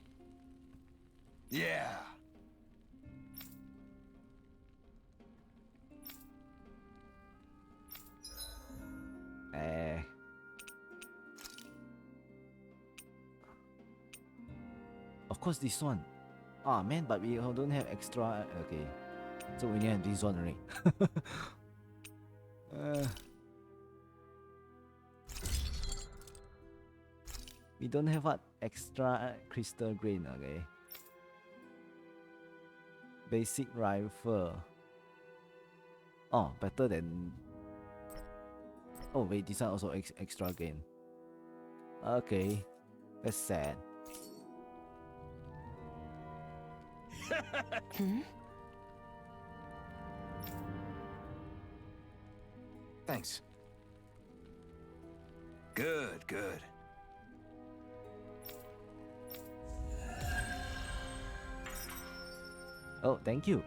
Yeah. Of course, this one. Ah, man, but we don't have extra. Okay. So we need this one, right? We don't have what extra crystal grain, okay? Basic rifle. Oh, better than. Oh wait, this one also extra gain. Okay, that's sad. Thanks. Good, good. Oh, thank you.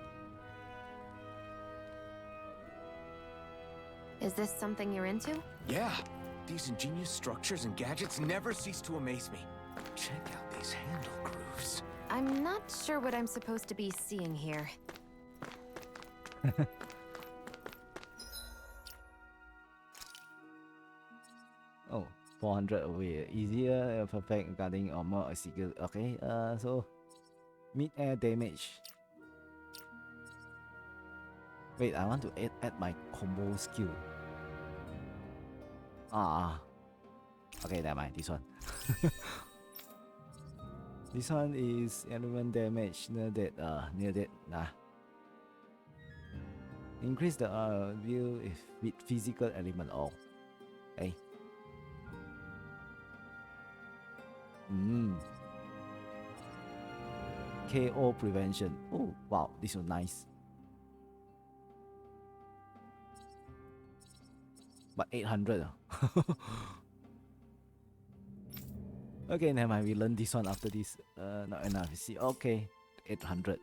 Is this something you're into? Yeah. These ingenious structures and gadgets never cease to amaze me. Check out these handle grooves. I'm not sure what I'm supposed to be seeing here. Oh, 400 away. Easier, perfect guarding or more skill. Okay, so mid-air damage. Wait, I want to add my combo skill. Okay, never mind, this one. This one is element damage near that, nah. Increase the view if with physical element. Oh, hey. KO prevention. Oh wow, this was nice. But 800. Okay, never mind. We learn this one after this. Not enough. See, okay, 800.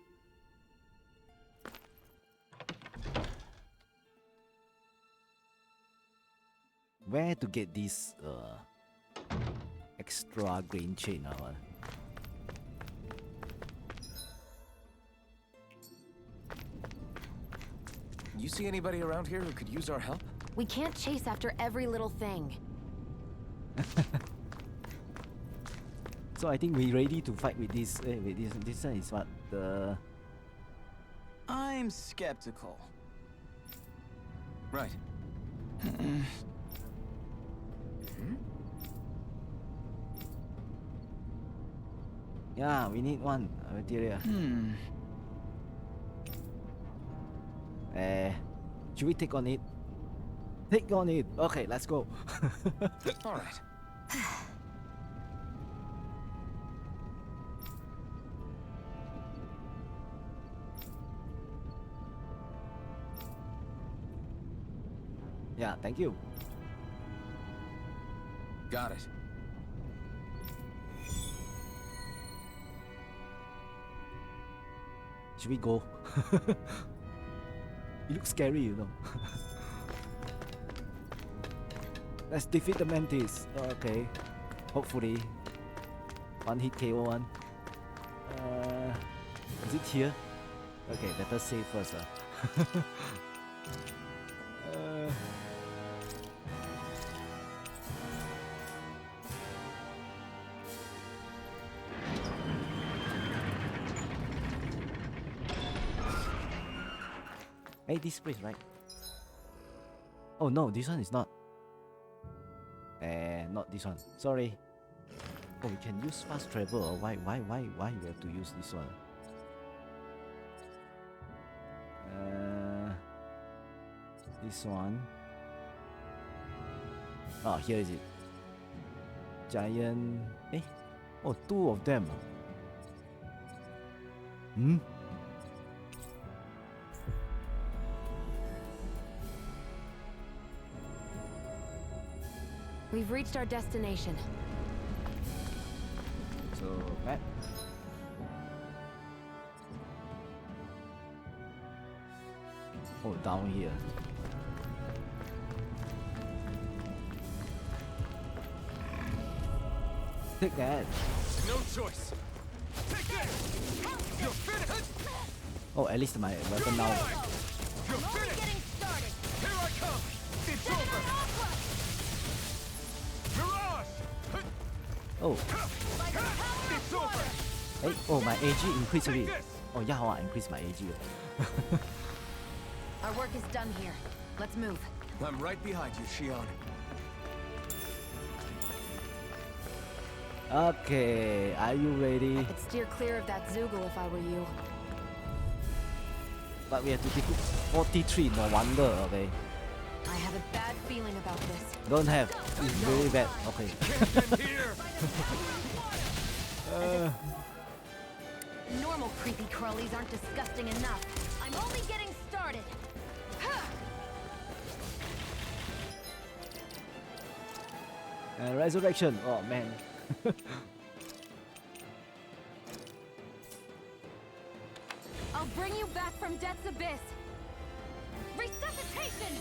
Where to get this extra grain chain? You see anybody around here who could use our help? We can't chase after every little thing. So I think we're ready to fight with this. This one is what the. I'm skeptical. Right. Yeah, we need one material. Should we take on it? Take on it. Okay, let's go. All right. Yeah, thank you. Got it. Should we go? It looks scary, you know. Let's defeat the mantis. Okay. Hopefully. One hit KO one. Is it here? Okay, better save first. Hey, this place, right? Oh no, this one is not. Not this one. Sorry. Oh, we can use fast travel. Or why we have to use this one? This one. Oh, here is it. Giant. Oh, two of them. We've reached our destination. So, map. Oh, down here. Take that. No choice. Take this. You're finished. Oh, at least my weapon now. You're I'm only finished. getting started. Here I come. It's Set it over. on Aqua. Mirage. Oh, By the power It's of water. over. hey, oh, my AG increased already. Take this. Oh, yeah, I increased my AG. Our work is done here. Let's move. I'm right behind you, Shion. Okay, are you ready? I'd steer clear of that Zoogle if I were you. But we have to defeat 43, no wonder, okay. I have a bad feeling about this. Don't have, it's very bad, okay. Can't get here. Normal creepy crawlies aren't disgusting enough. I'm only getting started. Resurrection, oh man. I'll bring you back from death's abyss. Resuscitation!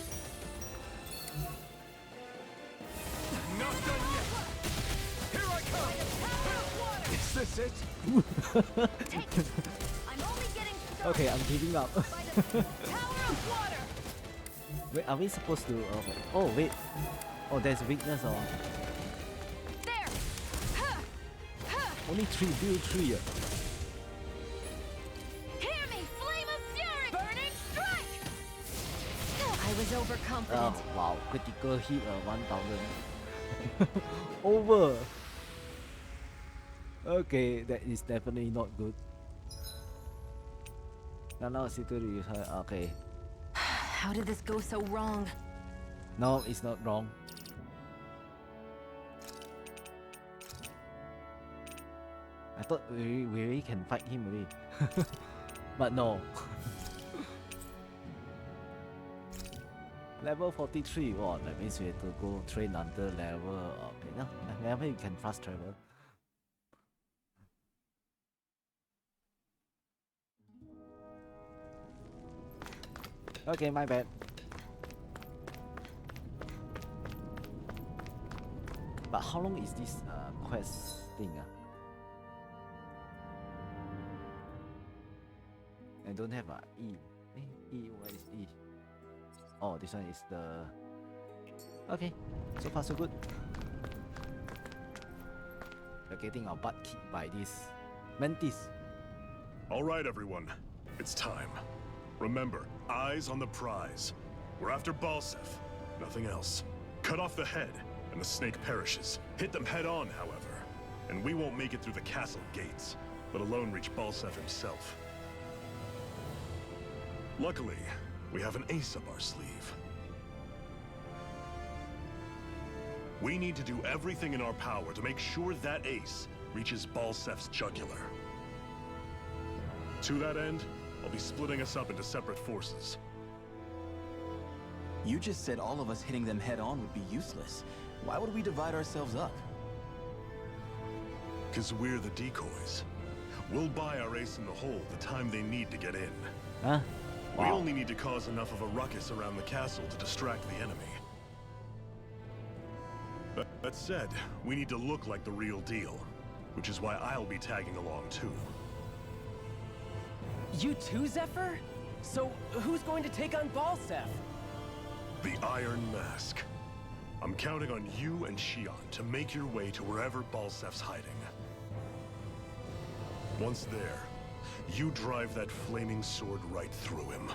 Not done yet. Here I come. Power of water! Is this it? Take it! I'm only getting started. Okay, I'm giving up. By the power of water! Wait, are we supposed to? Okay. Oh wait. Oh, there's weakness or There! Huh! Huh! only 3, build 3. Hear me, flame of fury! Burning strike! I was overconfident. Oh wow, critical hit 1000. Over. Okay, that is definitely not good. Now okay. How did this go so wrong? No, it's not wrong. I thought we really can fight him already. But no. Level 43, wow, that means we have to go train under level. Okay, no, level you can fast travel. Okay, my bad. But how long is this quest thing? I don't have a E. E, what is E? Oh, this one is the... Okay, so far so good. We're getting our butt kicked by this Mantis. All right, everyone. It's time. Remember, eyes on the prize. We're after Balsef, nothing else. Cut off the head, and the snake perishes. Hit them head on, however, and we won't make it through the castle gates, let alone reach Balsef himself. Luckily, we have an ace up our sleeve. We need to do everything in our power to make sure that ace reaches Balsef's jugular. To that end, I'll be splitting us up into separate forces. You just said all of us hitting them head on would be useless. Why would we divide ourselves up? 'Cause we're the decoys. We'll buy our ace in the hole the time they need to get in. Huh? We Wow. only need to cause enough of a ruckus around the castle to distract the enemy. That said, we need to look like the real deal, which is why I'll be tagging along too. You too, Zephyr? So, who's going to take on Balsef? The Iron Mask. I'm counting on you and Shion to make your way to wherever Balsef's hiding. Once there, you drive that flaming sword right through him.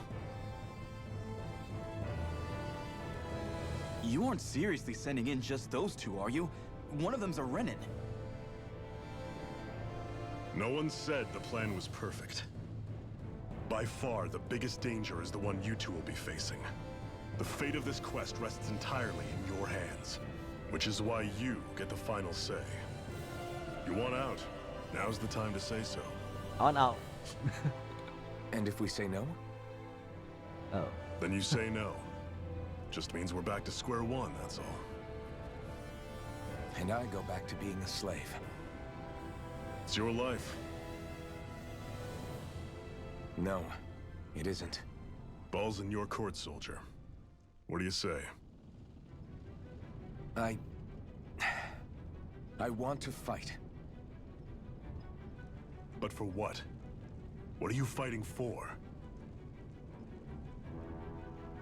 You aren't seriously sending in just those two, are you? One of them's a Renin. No one said the plan was perfect. By far, the biggest danger is the one you two will be facing. The fate of this quest rests entirely in your hands, which is why you get the final say. You want out? Now's the time to say so. On out. And if we say no? Oh. Then you say no. Just means we're back to square one, that's all. And I go back to being a slave. It's your life. No, it isn't. Ball's in your court, soldier. What do you say? I want to fight. But for what? What are you fighting for?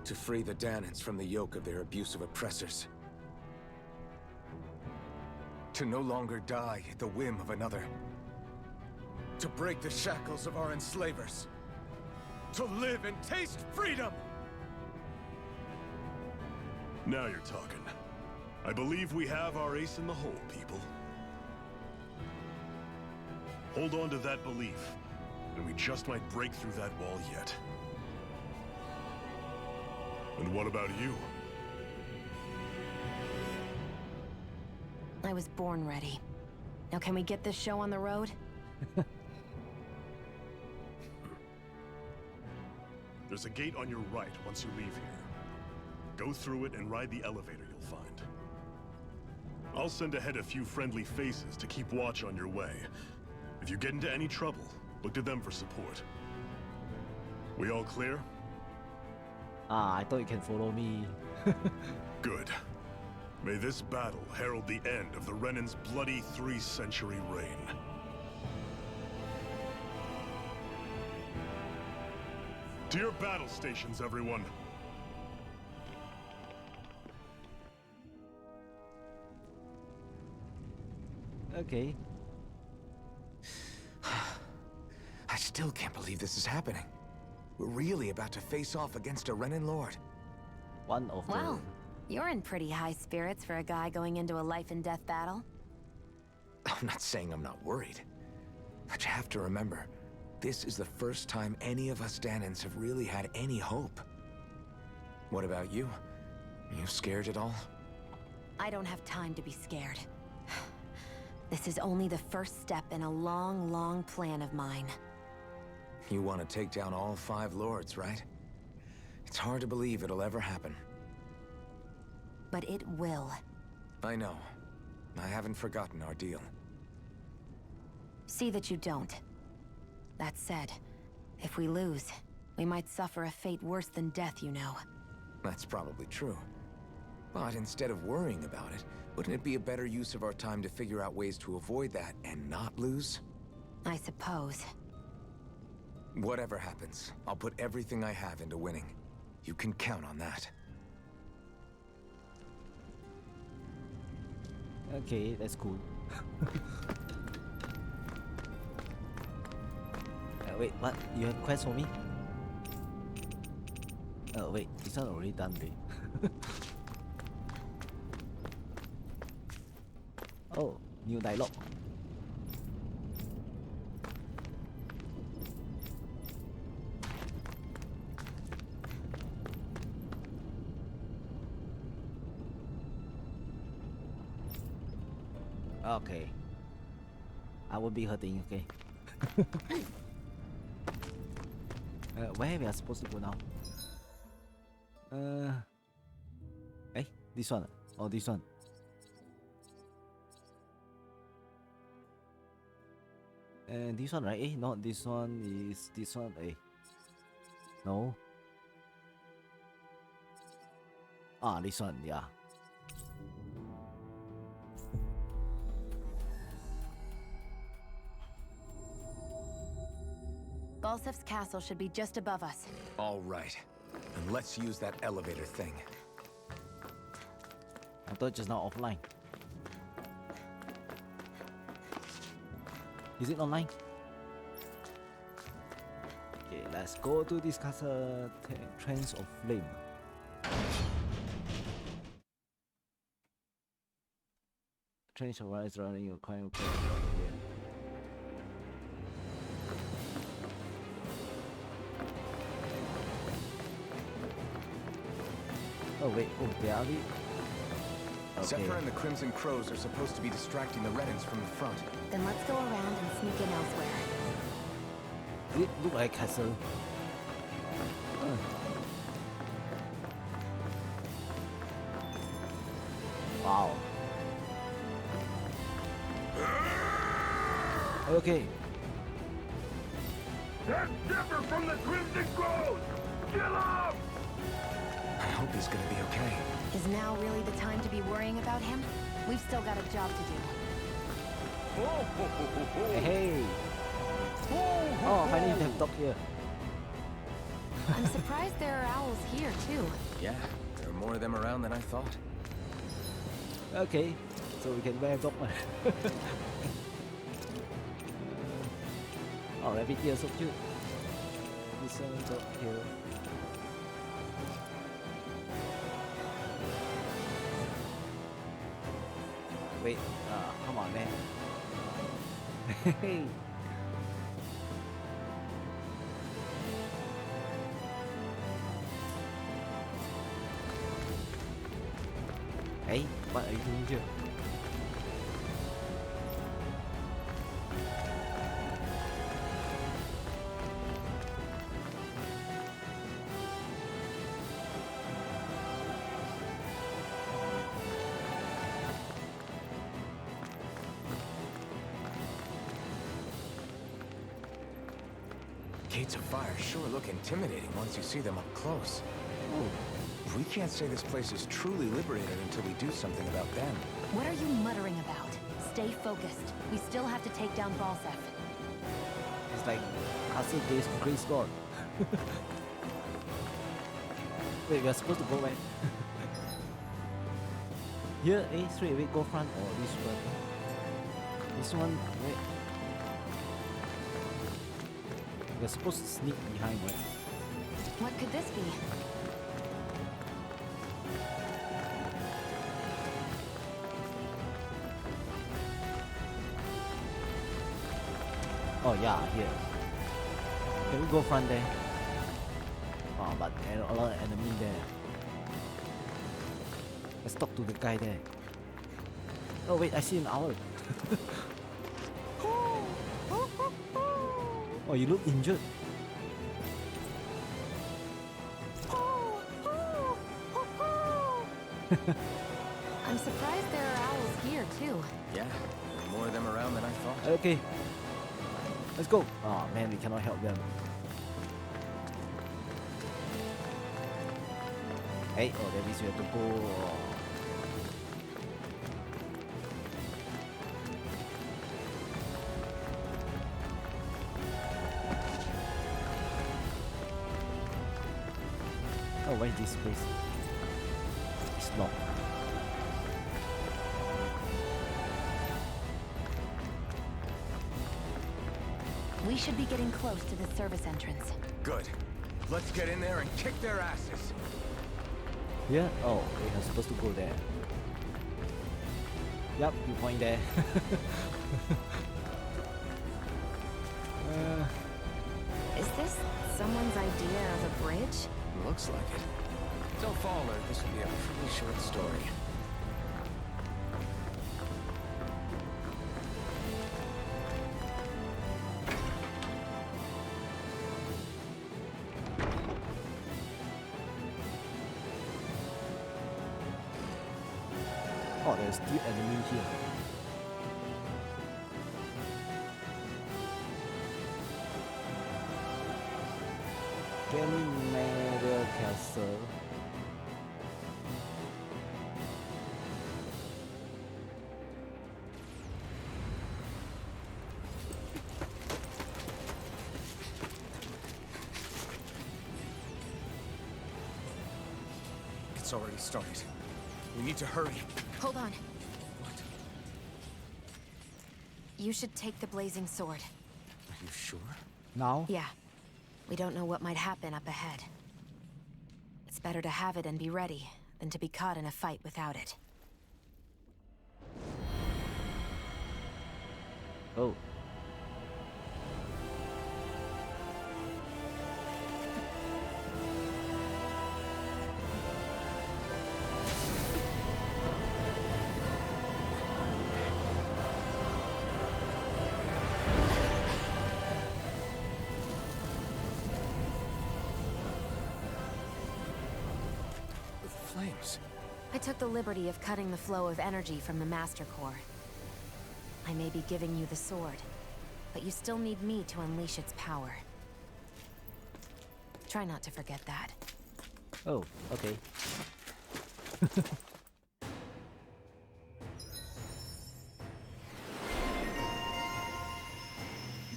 To free the Danans from the yoke of their abusive oppressors. To no longer die at the whim of another. To break the shackles of our enslavers. To live and taste freedom! Now you're talking. I believe we have our ace in the hole, people. Hold on to that belief, and we just might break through that wall yet. And what about you? I was born ready. Now can we get this show on the road? There's a gate on your right once you leave here. Go through it and ride the elevator you'll find. I'll send ahead a few friendly faces to keep watch on your way. If you get into any trouble, look to them for support. We all clear? I thought you can follow me. Good. May this battle herald the end of the Renan's bloody 3-century reign. To your battle stations, everyone. Okay. I still can't believe this is happening. We're really about to face off against a Renan Lord. One of Well, you're in pretty high spirits for a guy going into a life-and-death battle. I'm not saying I'm not worried. But you have to remember, this is the first time any of us Danans have really had any hope. What about you? Are you scared at all? I don't have time to be scared. This is only the first step in a long, long plan of mine. You want to take down all 5 lords, right? It's hard to believe it'll ever happen. But it will. I know. I haven't forgotten our deal. See that you don't. That said, if we lose, we might suffer a fate worse than death, you know. That's probably true. But instead of worrying about it, wouldn't it be a better use of our time to figure out ways to avoid that and not lose? I suppose. Whatever happens, I'll put everything I have into winning. You can count on that. Okay, that's cool. Wait, what? You have quest for me? Oh wait, this one already done already. Oh, new dialogue. Okay. I will be hurting, okay. Where we are supposed to go now? This one. Oh, this one. And this one, right? Not this one. Is this one? No. This one. Yeah. Balsef's castle should be just above us. All right. And let's use that elevator thing. I thought just now offline. Is it online? Okay, let's go to this castle. Trains of Flame. Trains of Rise running your crime. Oh wait, they are the... Okay. Zephyr and the Crimson Crows are supposed to be distracting the Renans from the front. Then let's go around and sneak in elsewhere. Does it look like a castle? Wow. Okay. That's Zephyr from the Crimson Crows! Kill him! I hope he's gonna be okay. Is now really the time to be worrying about him? We've still got a job to do. Hey! Oh, finally they have dog here. I'm surprised there are owls here, too. Yeah, there are more of them around than I thought. Okay, so we can wear dog. Oh, rabbit here so cute. This one dog here. Wait, come on, man. Hey. Hey, what are you doing here? Gates of fire sure look intimidating once you see them up close. We can't say this place is truly liberated until we do something about them. What are you muttering about? Stay focused. We still have to take down Balsef. It's like Castle Grace God. Wait, we are supposed to go where? Here, straight away go front or this one? This one, wait. We're supposed to sneak behind, right? What could this be? Oh yeah, here. Can we go front there? Oh, but there are a lot of enemy there. Let's talk to the guy there. Oh wait, I see an owl. Oh, you look injured. I'm surprised there are owls here, too. Yeah, there are more of them around than I thought. Okay. Let's go. Oh man, we cannot help them. Hey, oh, that means we have to go. Oh, why is this place? It's locked. We should be getting close to the service entrance. Good. Let's get in there and kick their asses. Yeah? Oh, we are supposed to go there. Yup, you point there. Is this someone's idea of a bridge? Looks like it. Tell Fowler this will be a pretty short story. Oh, there's still enemy here. Glanymede Castle. It's already started. We need to hurry. Hold on. What? You should take the blazing sword. Are you sure? Now? Yeah. We don't know what might happen up ahead. It's better to have it and be ready than to be caught in a fight without it. Oh. Flames. I took the liberty of cutting the flow of energy from the Master Core. I may be giving you the sword, but you still need me to unleash its power. Try not to forget that. Oh, okay.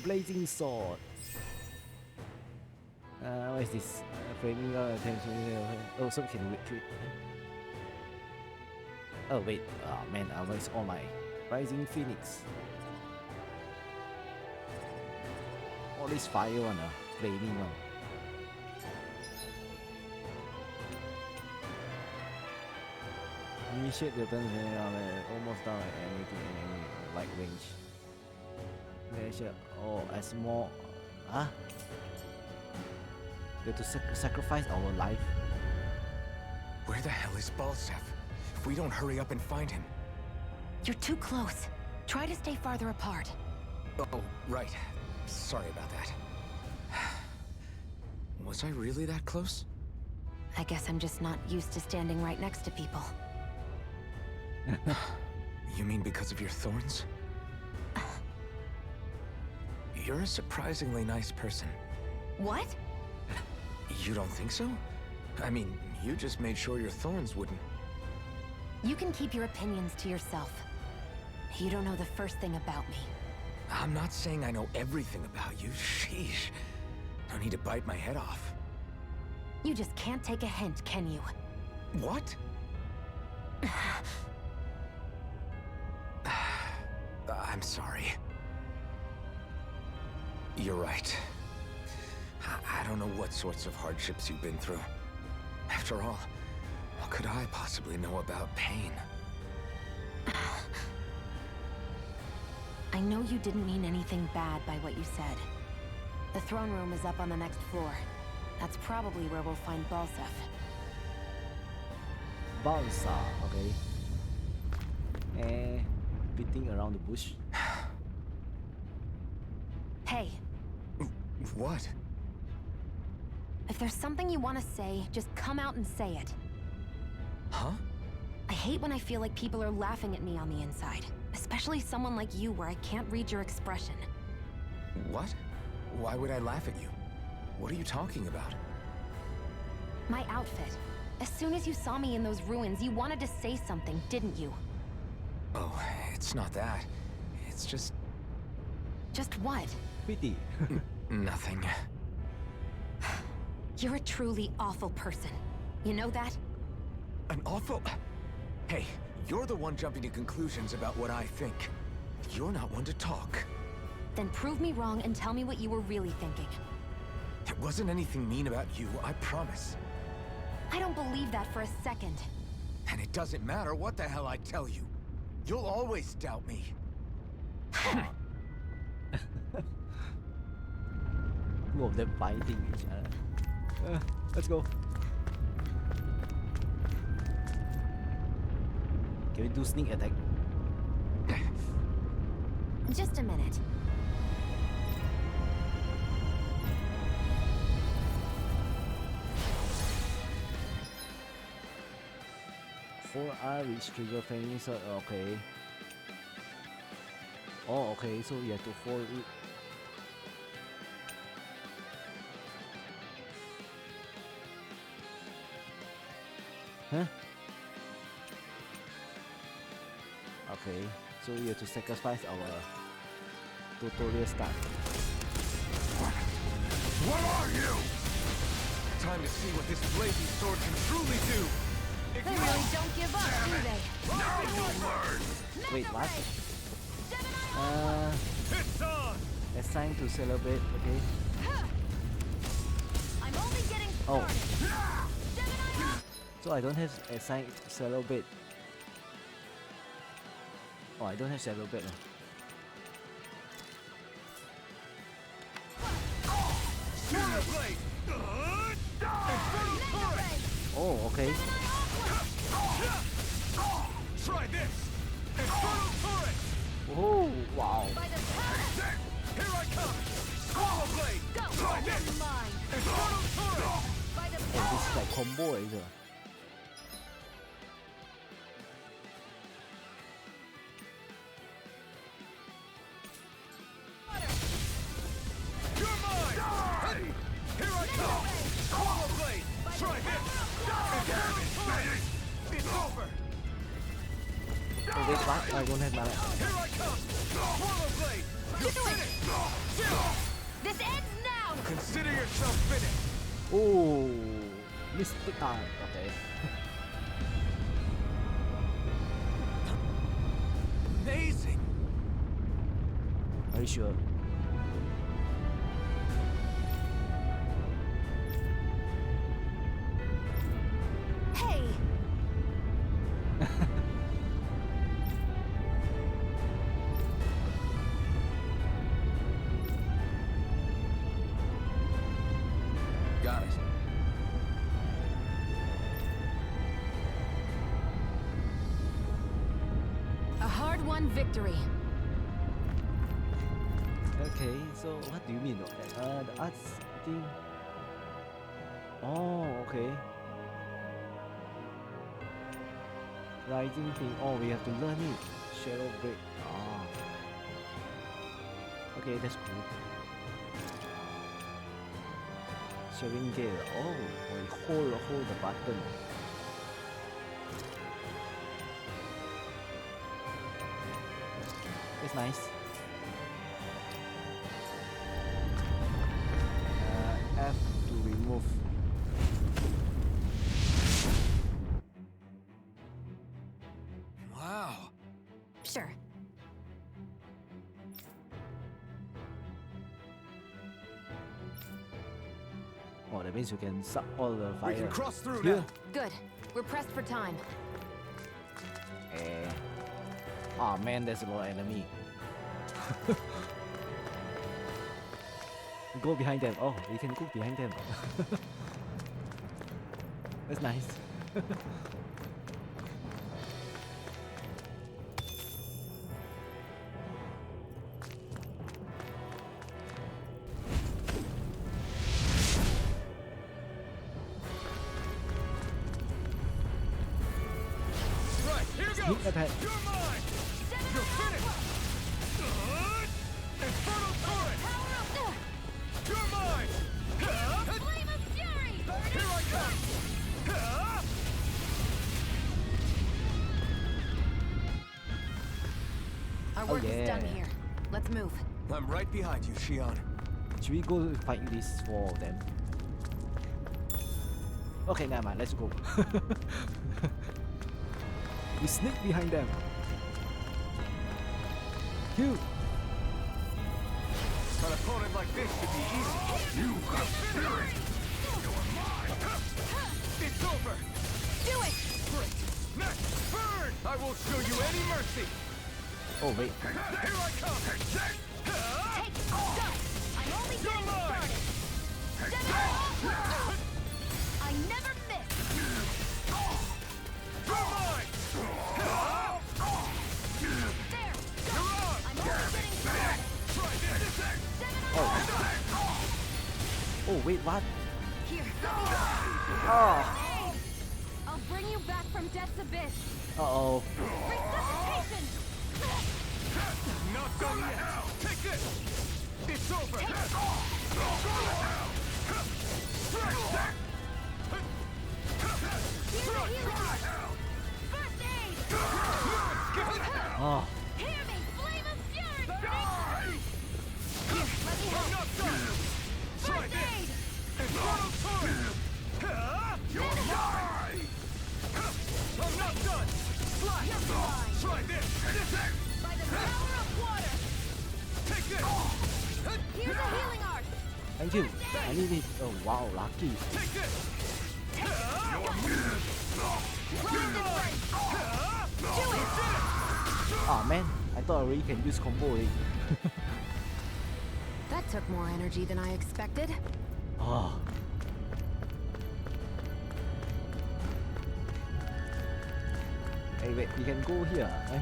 Blazing sword. What is this? Framing attention. Oh, so can retreat. Oh wait, oh man, I waste all my rising phoenix. All this fire one, flaming one. Initiate the weapon almost down at anything in any light range. Measure as more. Huh? We have to sacrifice our life. Where the hell is Balsef? If we don't hurry up and find him. You're too close. Try to stay farther apart. Oh, right. Sorry about that. Was I really that close? I guess I'm just not used to standing right next to people. You mean because of your thorns? You're a surprisingly nice person. What? You don't think so? I mean, you just made sure your thorns wouldn't... You can keep your opinions to yourself. You don't know the first thing about me. I'm not saying I know everything about you. Sheesh. No need to bite my head off. You just can't take a hint, can you? What? I'm sorry. You're right. I don't know what sorts of hardships you've been through. After all, what could I possibly know about pain? I know you didn't mean anything bad by what you said. The throne room is up on the next floor. That's probably where we'll find Balsef. Balsa, okay. Beating around the bush. Hey, What? if there's something you want to say, just come out and say it. Huh? I hate when I feel like people are laughing at me on the inside. Especially someone like you where I can't read your expression. What? Why would I laugh at you? What are you talking about? My outfit. As soon as you saw me in those ruins, you wanted to say something, didn't you? Oh, it's not that. It's just... Just what? Pity. nothing. You're a truly awful person. You know that? An awful... Hey, you're the one jumping to conclusions about what I think. You're not one to talk. Then prove me wrong and tell me what you were really thinking. It wasn't anything mean about you, I promise. I don't believe that for a second. And it doesn't matter what the hell I tell you. You'll always doubt me. Two of them fighting each other. Let's go. Can we do sneak attack? Just a minute. Full R which trigger flaming sword, okay. Oh, okay, so you have to hold it. Huh? Okay, so you have to sacrifice our tutorial start. What are you? Time to see what this blazing sword can truly do! They really don't give up, do they? Now you'll learn! Wait, what? It's on! It's time to celebrate, okay? I'm only getting Oh. started. So I don't have a sign to celebrate. Oh, I don't have celebrate. Fire blade! Infernal turret! Oh, okay. Try this! Infernal turret! Oh, wow. By the power, Here I come! Swallow blade! go! Try this! You're mine. Infernal turret! By the Oh, this is like combo, is it? You're mine! Here I come! I don't have mana. Here I come! Swallow blade! You're finished! This ends now! Consider yourself finished! Oh, Mystic Art. Okay. Amazing! Are you sure? Hey! Got it. A hard-won victory. Okay, so what do you mean? The arts thing. Oh, okay. Rising thing. Oh, we have to learn it. Shadow break. Ah. Okay, that's cool. Sharing gate. Oh, we hold the button. It's nice. F to remove. Wow! Sure. Oh, that means you can suck all the fire. We can cross through Here. now! Good. We're pressed for time. Eh. Oh man, there's a lot of enemy. Go behind them. Oh, we can go behind them. That's nice. Right, here goes! Sneak attack. You're mine! You're finished! Infernal Torrent! You're mine! Flame of fury! Here I come! Our work is done yeah. here. Let's move. I'm right behind you, Shion. Should we go fight these four of them? Okay, never mind. Let's go. We sneak behind them. Kill. An opponent like this should be easy. You have fury! You're mine! It's over! Do it! Great! Next! Burn! I won't show you any mercy! Oh wait. Here I come! Take it! Go! I'm only You're getting mine! started! I never miss! You're mine! There! You're on! I'm only getting started! Try this! Oh wait, what? Here, let me go! Oh. I'll bring you back from death's abyss! Uh-oh. Resuscitation! Not done yet! Take this! It's over! Here's a healing! First aid! Oh. Hear me! Flame of fury! Burning! Here, let me help! I'm not done! Try First this! aid! Infernal Torrent! You're mine! I'm not done! Slash! You're mine! Try this! By the power of water! Take this! Here's a healing art! Thank you. I need it. Oh wow, lucky. Take this! Blast and break! Do it! Ah man, I thought I already can use combo already. That took more energy than I expected. Oh. Hey wait, we can go here, eh?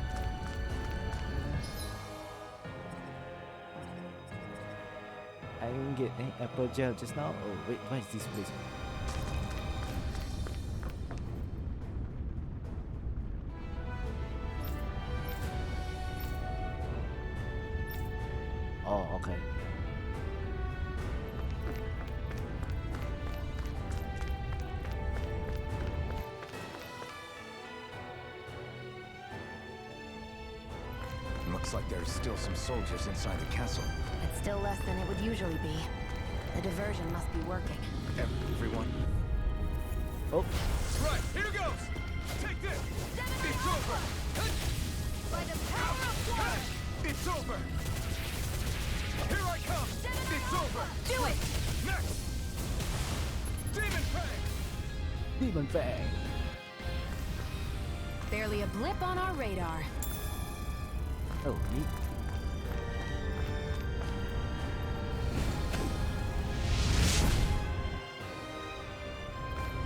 I didn't get any apple gel just now. Oh wait, what is this place? Oh, okay. Looks like there's still some soldiers inside the castle. It's still less than it would usually be. The diversion must be working. Everyone. Oh, Right, here goes! Take this! It's over! By the power of water! It's over! Here I come! It's over! Do it! Next! Demon Fang! Demon Fang. Barely a blip on our radar. Oh, neat.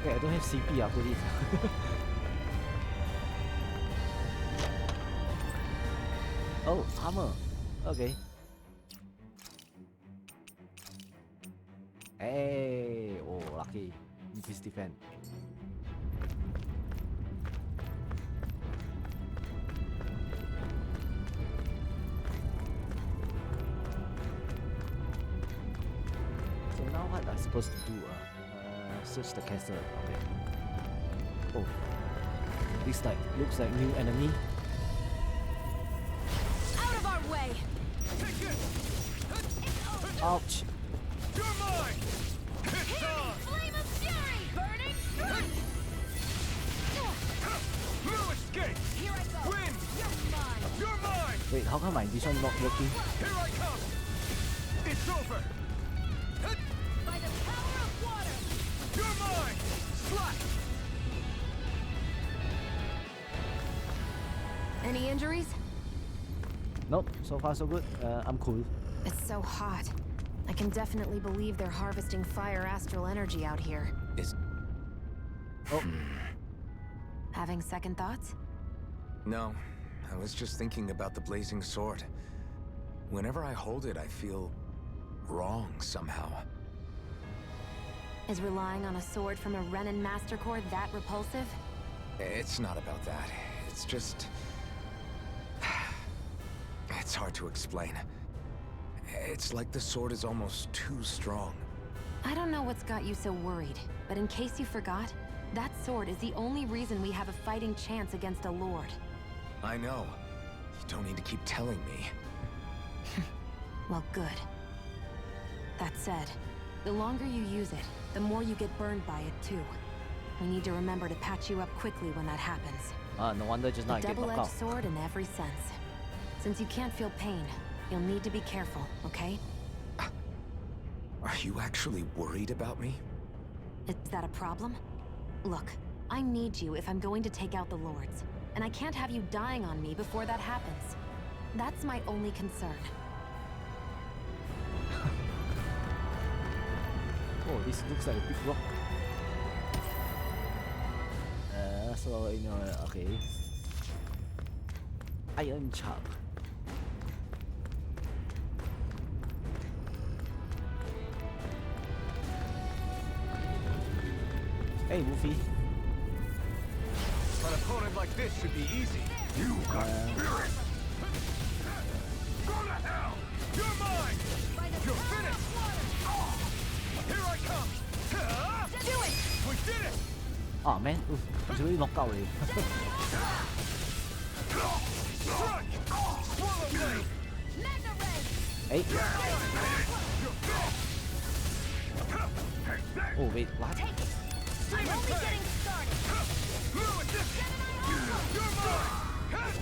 Okay, I don't have CP after this. Oh, armor. Okay. Hey, oh, lucky. Increase defense. So now what am I supposed to do? Search the castle. Okay. Oh, this looks like new enemy. Out of our way! Take this! Ouch! You're mine! It's on! Flame of fury! Burning strike! No escape! Here I go! Win! You're mine! You're mine! Wait, how come my vision not working? Here I come! It's over! By the power of water! You're mine! Slash! Any injuries? Nope, so far so good. I'm cool. It's so hot. I can definitely believe they're harvesting fire astral energy out here. Is... Oh, Having second thoughts? No, I was just thinking about the blazing sword. Whenever I hold it, I feel wrong somehow. Is relying on a sword from a Renin Master Core that repulsive? It's not about that. It's just... It's hard to explain. It's like the sword is almost too strong. I don't know what's got you so worried, but in case you forgot, that sword is the only reason we have a fighting chance against a lord. I know. You don't need to keep telling me. Well, good. That said, the longer you use it, the more you get burned by it too. We need to remember to patch you up quickly when that happens. no wonder just now A I get knocked double-edged out. sword in every sense. Since you can't feel pain, you'll need to be careful, okay? Are you actually worried about me? Is that a problem? Look, I need you if I'm going to take out the lords, and I can't have you dying on me before that happens. That's my only concern. Oh, this looks like a big rock. So you know, okay. Iron chop. Hey, Wolfie. An opponent like this should be easy. You got spirit! Go to hell! You're mine! You're finished! Here I come! Do it! We did it! Oh man, it's really knocked out already. Strike! Swallow blade! Magna ray! Hey. You're finished! Oh wait, what? Take it! I'm Demon only Fang! getting started! Lewis, this! You're mine!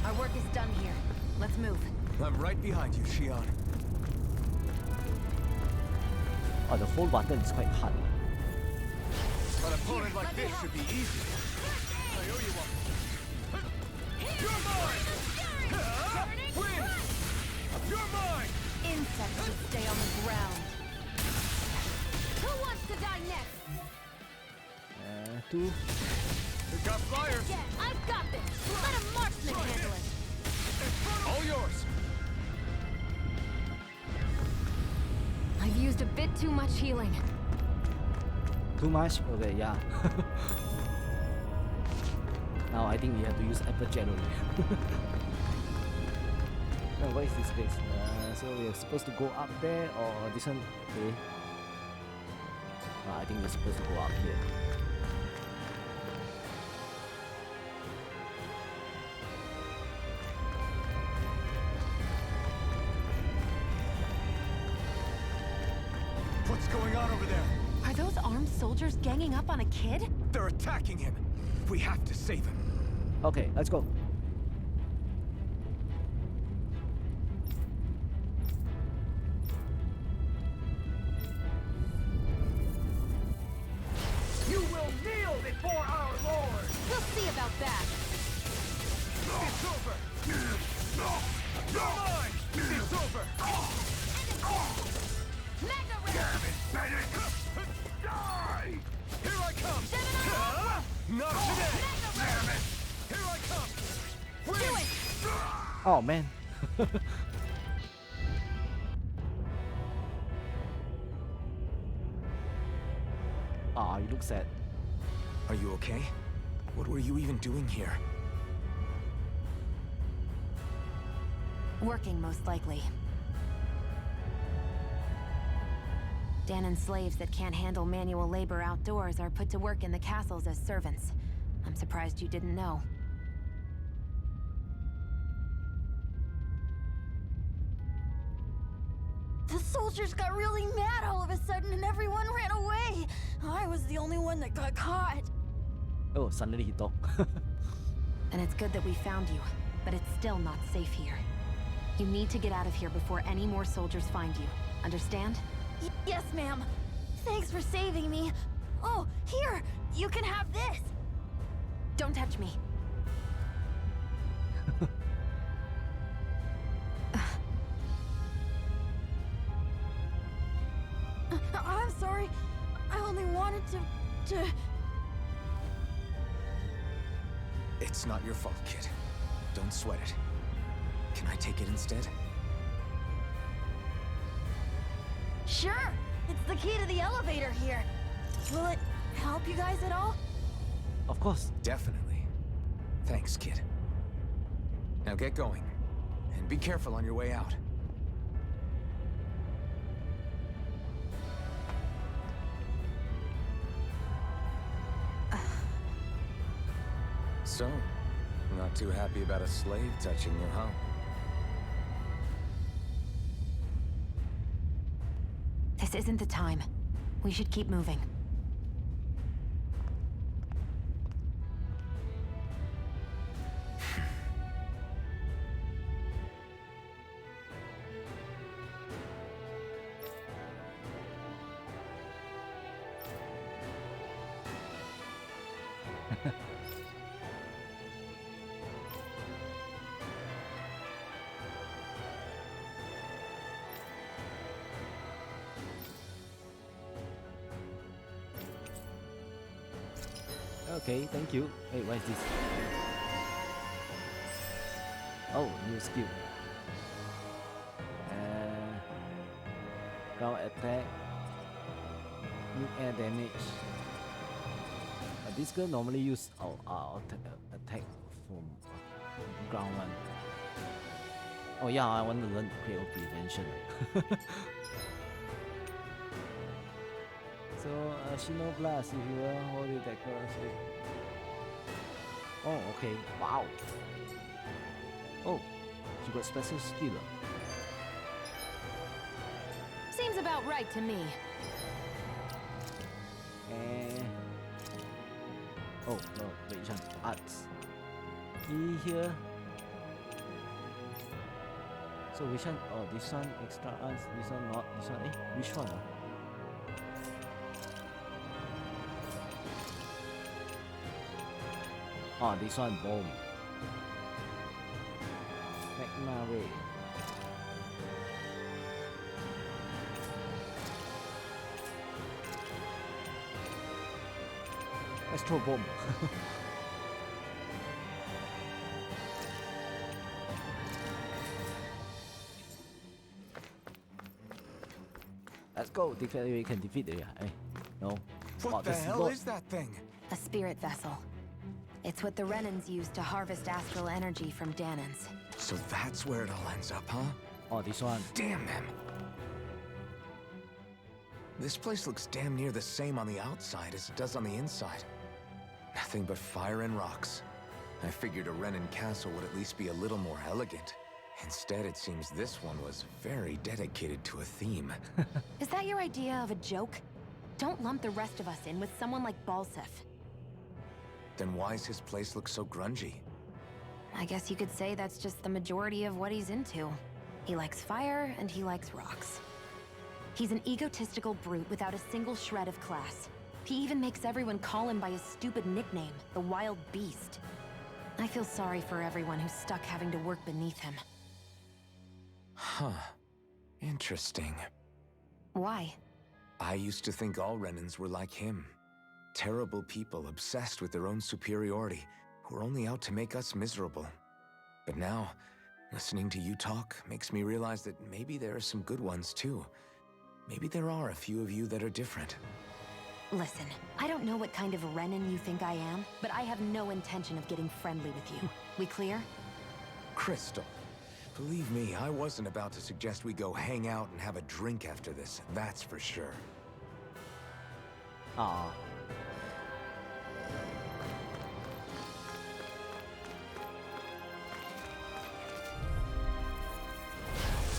Our work is done here. Let's move. I'm right behind you, Shion. Oh, the hold button is quite hard. An opponent like this should be easy. I owe you one. You're mine! Win! You're mine! Insects should stay on the ground. Who wants to die next? 2. We've got flyers! Yeah, I've got this! Let a marksman handle it! All yours! I've used a bit too much healing. Too much? Okay, yeah. Now I think we have to use Apple Jet only. Now, what is this place? So we're supposed to go up there or this one? Okay. I think we're supposed to go up here. What's going on over there? Are those armed soldiers ganging up on a kid? They're attacking him. We have to save him. Okay, let's go. You will kneel before our Lord! We'll see about that. It's over! You're mine! It's over! Mega Red! Die! Here I come! Not today! Mega Red! Here I come! Do it! Oh man. Ah, you look sad. Are you okay? What were you even doing here? Working, most likely. Danon slaves that can't handle manual labor outdoors are put to work in the castles as servants. I'm surprised you didn't know. The soldiers got really mad all of a sudden and everyone ran away. I was the only one that got caught. Oh, suddenly he talked. And it's good that we found you, but it's still not safe here. You need to get out of here before any more soldiers find you. Understand? Yes, ma'am. Thanks for saving me. Oh, here! You can have this! Don't touch me. I'm sorry. I only wanted to... It's not your fault, kid. Don't sweat it. Can I take it instead? Sure! It's the key to the elevator here. Will it help you guys at all? Of course. Definitely. Thanks, kid. Now get going. And be careful on your way out. So, not too happy about a slave touching you, huh? This isn't the time. We should keep moving. Okay, thank you. Wait, what is this? Oh, new skill. Ground attack. New air damage. This girl normally use attack from ground one. Oh yeah, I want to learn critical prevention. So, Shino Blast, if you will, hold it that currency. Oh, okay. Wow. Oh, she got special skill. Seems about right to me. And... oh, no, wait, which one? Arts. E here. So which one? Oh, this one extra arts, this one not, this one, which one? Oh, this one bomb. Magma ray. Let's throw bomb. Let's go. Declare we can defeat it. No. What the hell is that thing? A spirit vessel. It's what the Renans use to harvest astral energy from Danons. So that's where it all ends up, huh? Oh, this one. Damn them! This place looks damn near the same on the outside as it does on the inside. Nothing but fire and rocks. I figured a Renan castle would at least be a little more elegant. Instead, it seems this one was very dedicated to a theme. Is that your idea of a joke? Don't lump the rest of us in with someone like Balsef. Then why's his place look so grungy? I guess you could say that's just the majority of what he's into. He likes fire and he likes rocks. He's an egotistical brute without a single shred of class. He even makes everyone call him by his stupid nickname, the Wild Beast. I feel sorry for everyone who's stuck having to work beneath him. Huh. Interesting. Why? I used to think all Renans were like him. Terrible people obsessed with their own superiority, who are only out to make us miserable. But now, listening to you talk makes me realize that maybe there are some good ones too. Maybe there are a few of you that are different. Listen, I don't know what kind of Renan you think I am, but I have no intention of getting friendly with you. We clear? Crystal, believe me, I wasn't about to suggest we go hang out and have a drink after this, that's for sure. Aw.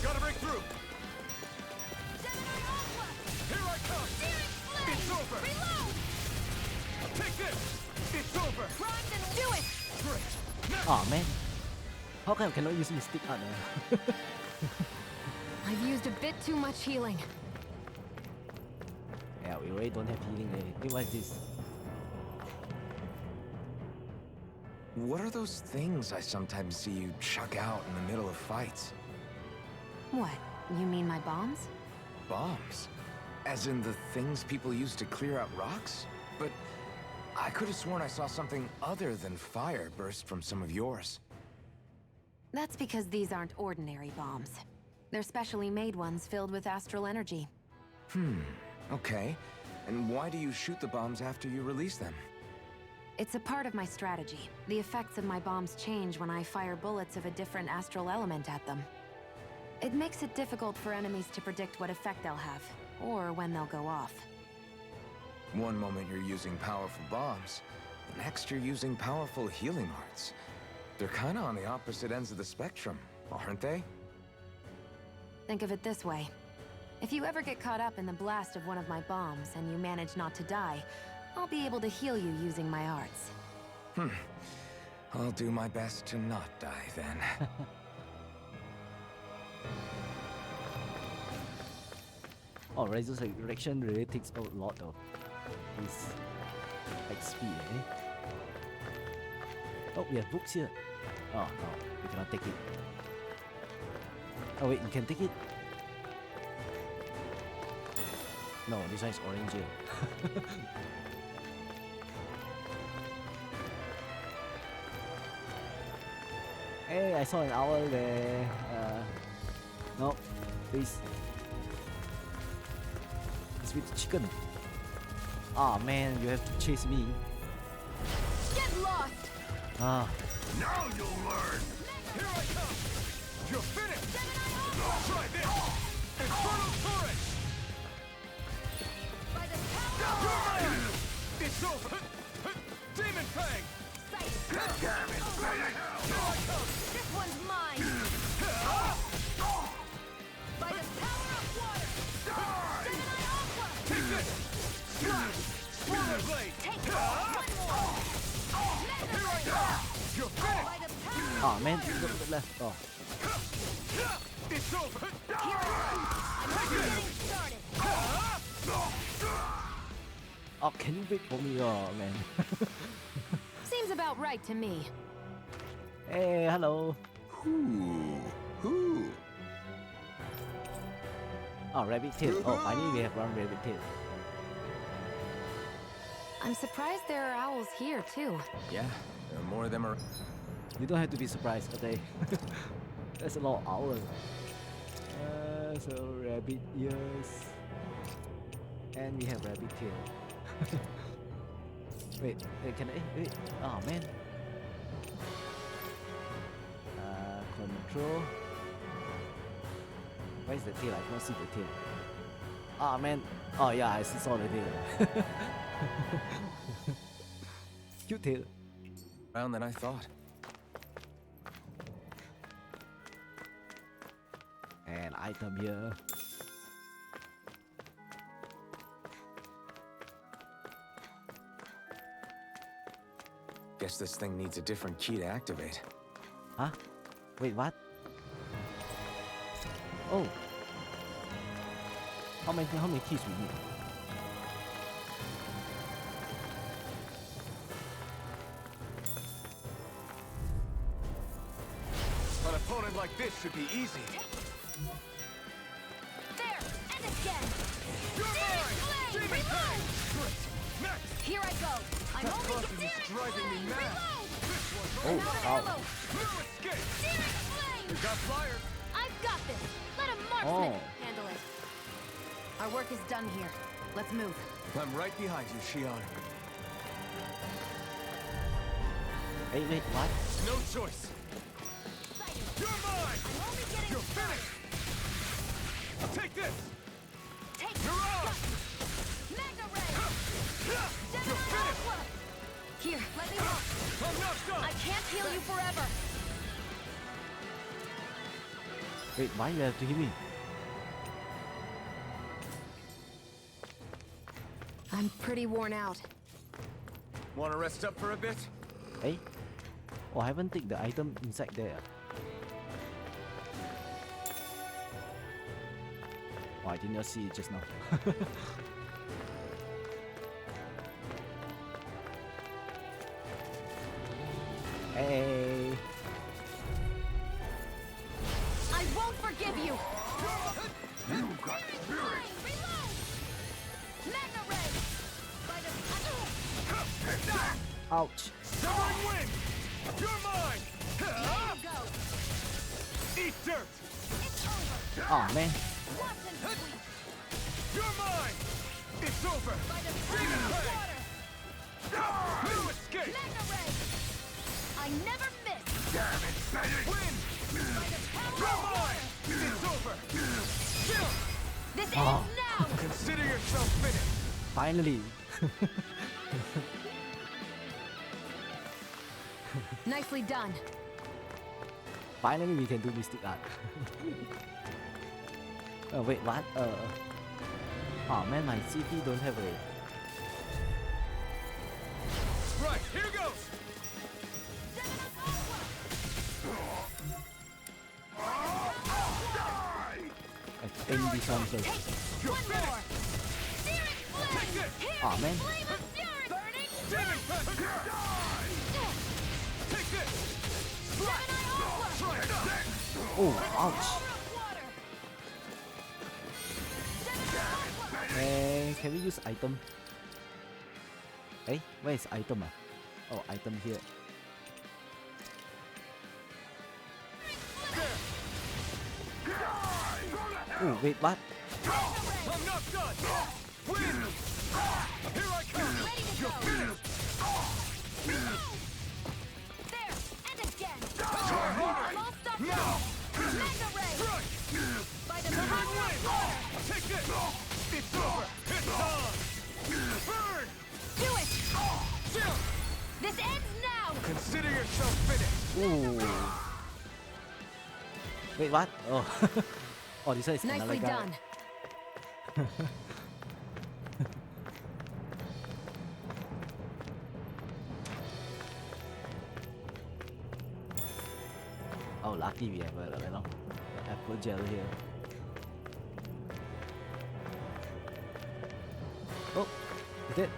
Gotta break through! Here I come! It's over! Reload! Take this! It's over! Primed and do it! Great! Now Oh man. How come I cannot use Mystic Art? I've used a bit too much healing. Yeah, we already don't have healing already. Hey, what is this? What are those things I sometimes see you chuck out in the middle of fights? What? You mean my bombs? Bombs? As in the things people use to clear out rocks? But I could have sworn I saw something other than fire burst from some of yours. That's because these aren't ordinary bombs. They're specially made ones filled with astral energy. Okay. And why do you shoot the bombs after you release them? It's a part of my strategy. The effects of my bombs change when I fire bullets of a different astral element at them. It makes it difficult for enemies to predict what effect they'll have, or when they'll go off. One moment you're using powerful bombs, the next you're using powerful healing arts. They're kinda on the opposite ends of the spectrum, aren't they? Think of it this way. If you ever get caught up in the blast of one of my bombs and you manage not to die, I'll be able to heal you using my arts. I'll do my best to not die then. Oh, resurrection really takes a lot of this XP, eh? Oh, we have books here. Oh, no, we cannot take it. Oh wait, you can take it? No, this one is orange here. Hey, I saw an owl there. No, please. It's with chicken. Ah man, you have to chase me. Get lost! Ah, Now you'll learn! Here I come! You're finished! Try this! Infernal Torrent! By the power You're mine! It's over! Demon Fang! This one's mine! By the power of water! Gemini Aqua! Take this! Slash! Spoiler Blade! Take one more! Here I come! You're finished! By the power ah man, look left. Oh, It's over! Here I am! I'm getting started! oh, can you wait for me? Oh man. Seems about right to me. Hey, hello. Who? Oh, rabbit tail. Oh, finally we have one rabbit tail. I'm surprised there are owls here, too. Yeah, there are more of them around. You don't have to be surprised, okay? There's a lot of owls. So rabbit ears. And we have rabbit tail. wait, can I? Wait. Oh man. Control. Where's the tail? I can't see the tail. Ah man. Oh yeah, I saw the tail. Cute tail. Than I thought. And item here. Guess this thing needs a different key to activate. Huh? Wait, what? Oh. How many keys we need? An opponent like this should be easy. There! And again! You're mine! Flame! Demon Reload! Great! Next! Here I go! I'm That only buzzing is driving me mad! This one's Oh, Reload! ow. Ammo! no escape! Searing flame! You got flyers! I've got this! Let a marksman Oh. handle it! Our work is done here. Let's move. I'm right behind you, Shion. Wait, what? No choice! You're mine! I'm only getting You're started! finished! Take this! Take You're off! Mega Ray! You're Gemini finished! Aqua! Here, let me walk! I'm not done! I can't heal you forever! Wait, why you have to hit me? I'm pretty worn out. Want to rest up for a bit? Hey? Oh, I haven't taken the item inside there. Oh, I did not see it just now. Hey! I won't forgive you! You got Flame! Reload! Mega Ray! Bite of... Ouch! Severing wind! You're mine! There you go! Eat dirt! It's over! Oh man! Watch and sweep! You're mine! It's over! Bite of Demon Ray! water! No escape! Mega Ray! I never miss! Damn it, Sonic! Win! Bite of power You're of mine! water! It's over! Kill! This Oh. ends now! Consider yourself finished! Finally! Nicely done. Finally we can do Mystic Art. Oh wait, what? Oh man, my city don't have a... Right, here goes! I think this one first. You're One finished! more! Searing flame! Take this! Here! Aw, man. Flame of fury! Burning! Demon Pest! Take this! Gemini Aqua! Try it! Oh, ouch! Power of water! Gemini Aqua! And can we use item? Hey, where is item? Oh, item here. Oh, wait, what? I'm not done! Win! Here I come! Ready to You're go! finished! There! And again! Try harder! I'm all stopped No! up! Mega Ray! Strike! By the Severing power wind! of water! Take this! It's over! It's on! Burn! Do it! Chill! This ends now! Consider yourself finished! Oh. Wait, what? Oh. Oh, this one is another Nicely guy. done. Oh, lucky we have apple gel here. Oh, is it?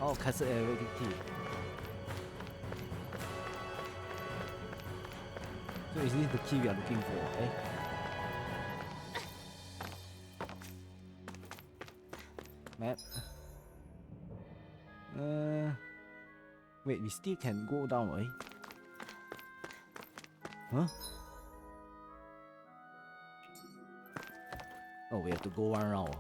Oh, castle area key. So is this the key we are looking for, eh? Map. Wait, we still can go down, right? Huh? Oh, we have to go one round.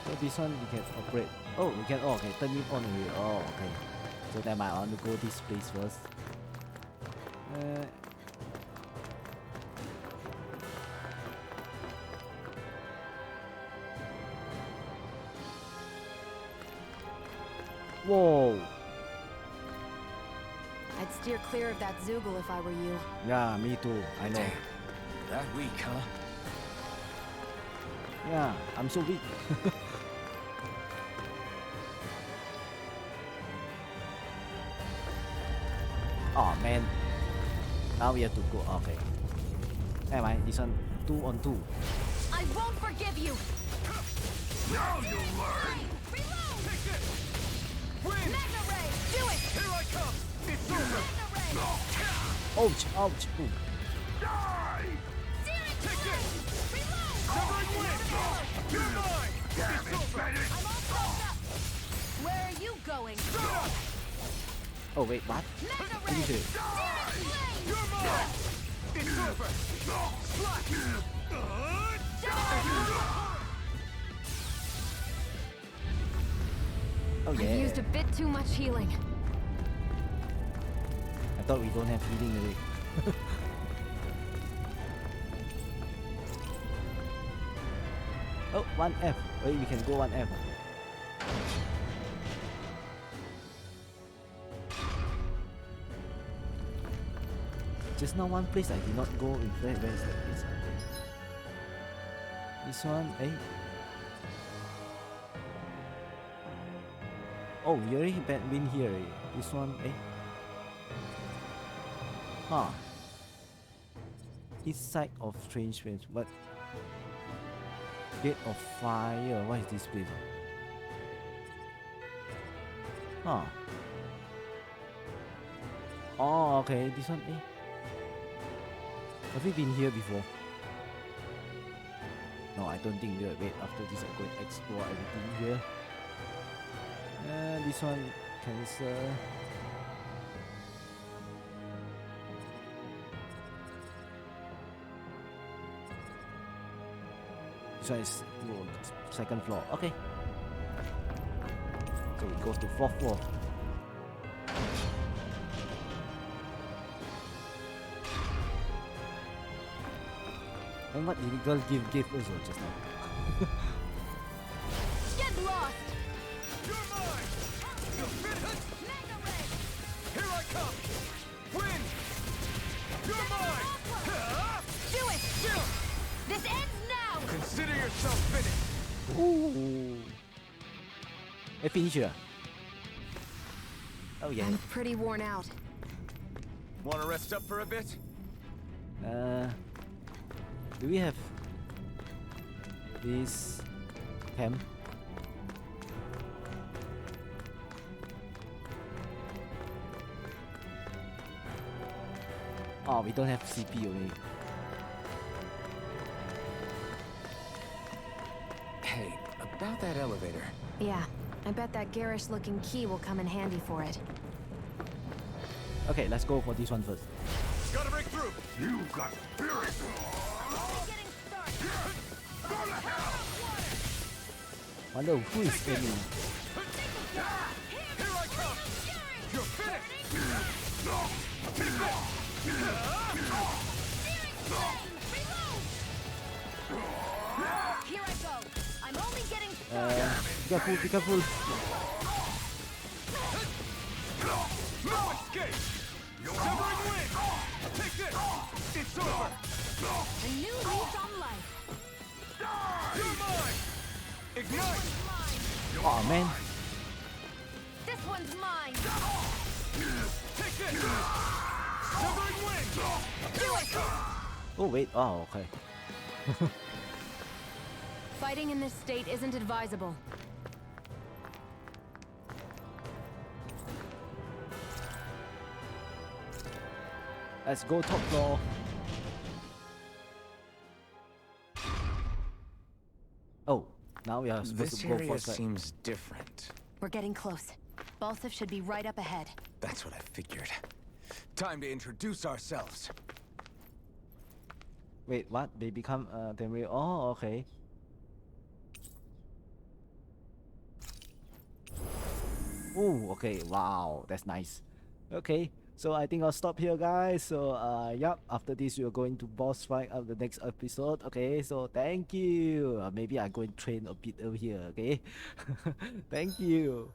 So this one we can operate. Oh, we can. Oh, okay, turn it on here. Oh, okay. So then I want to go this place first. Whoa. I'd steer clear of that Zoogle if I were you. Yeah, me too. I know. Damn. That weak, huh? Yeah, I'm so weak. Oh man. Now we have to go. Okay. Never mind. This one 2 on 2. I won't forgive you! Now you'll learn! Reload! Take this! Win! Magna Ray! Do it! Here I come! It's over! Magna Ray! Ouch, ouch. Ooh. Die! Searing Take Flame! this! Reload! Severing wind! You're mine! Damn It's it, over! Bennett! I'm all closed up! Where are you going? Shut up! Oh wait, what? Magna Finish Ray! it. Searing Flame! You're mine! It's over! Slash! Oh yeah. I've used a bit too much healing. I thought we don't have healing already. Oh, 1F. Wait, we can go 1F. Just now one place I did not go in. Where is that place? This one, eh? Oh, we already been here. Eh? This one, eh? Huh. East side of strange place, but Gate of Fire. What is this place? Huh. Oh, okay. This one, eh? Have we been here before? No, I don't think we are. Wait, after this I'm going to explore everything here. This one, cancel. This one is second floor. Okay. So it goes to 4th floor. And what did the girl give also just now? Get lost! You're mine! You'll fit it! Magna Ray! Here I come! Win! You're mine! Do it! This ends now! Consider yourself finished! Ooh. A finisher. Oh yeah. I'm pretty worn out. Want to rest up for a bit? Do we have this camp? Oh, we don't have CP only. Hey, about that elevator. Yeah, I bet that garish-looking key will come in handy for it. Okay, let's go for this one first. Gotta break through! You got spirit! Wonder who is aiming. Here I come! You're finished! Take this! Here I go! I'm only getting Be careful. No escape! Severing wind! Take this! It's over! a new lease on life. You're mine! Ignite! Oh man. This one's mine. Take this! Severing wind! Do it! Oh wait. Oh okay. Fighting in this state isn't advisable. Let's go top floor. Oh, now we are supposed This to go area for strike. seems different. We're getting close. Balsif should be right up ahead. That's what I figured. Time to introduce ourselves. Wait, what? They become temporary. Oh, okay. Oh, okay. Wow, that's nice. Okay, so I think I'll stop here, guys. So, yep. After this, we are going to boss fight of the next episode. Okay, so thank you. Maybe I go and train a bit over here. Okay, thank you.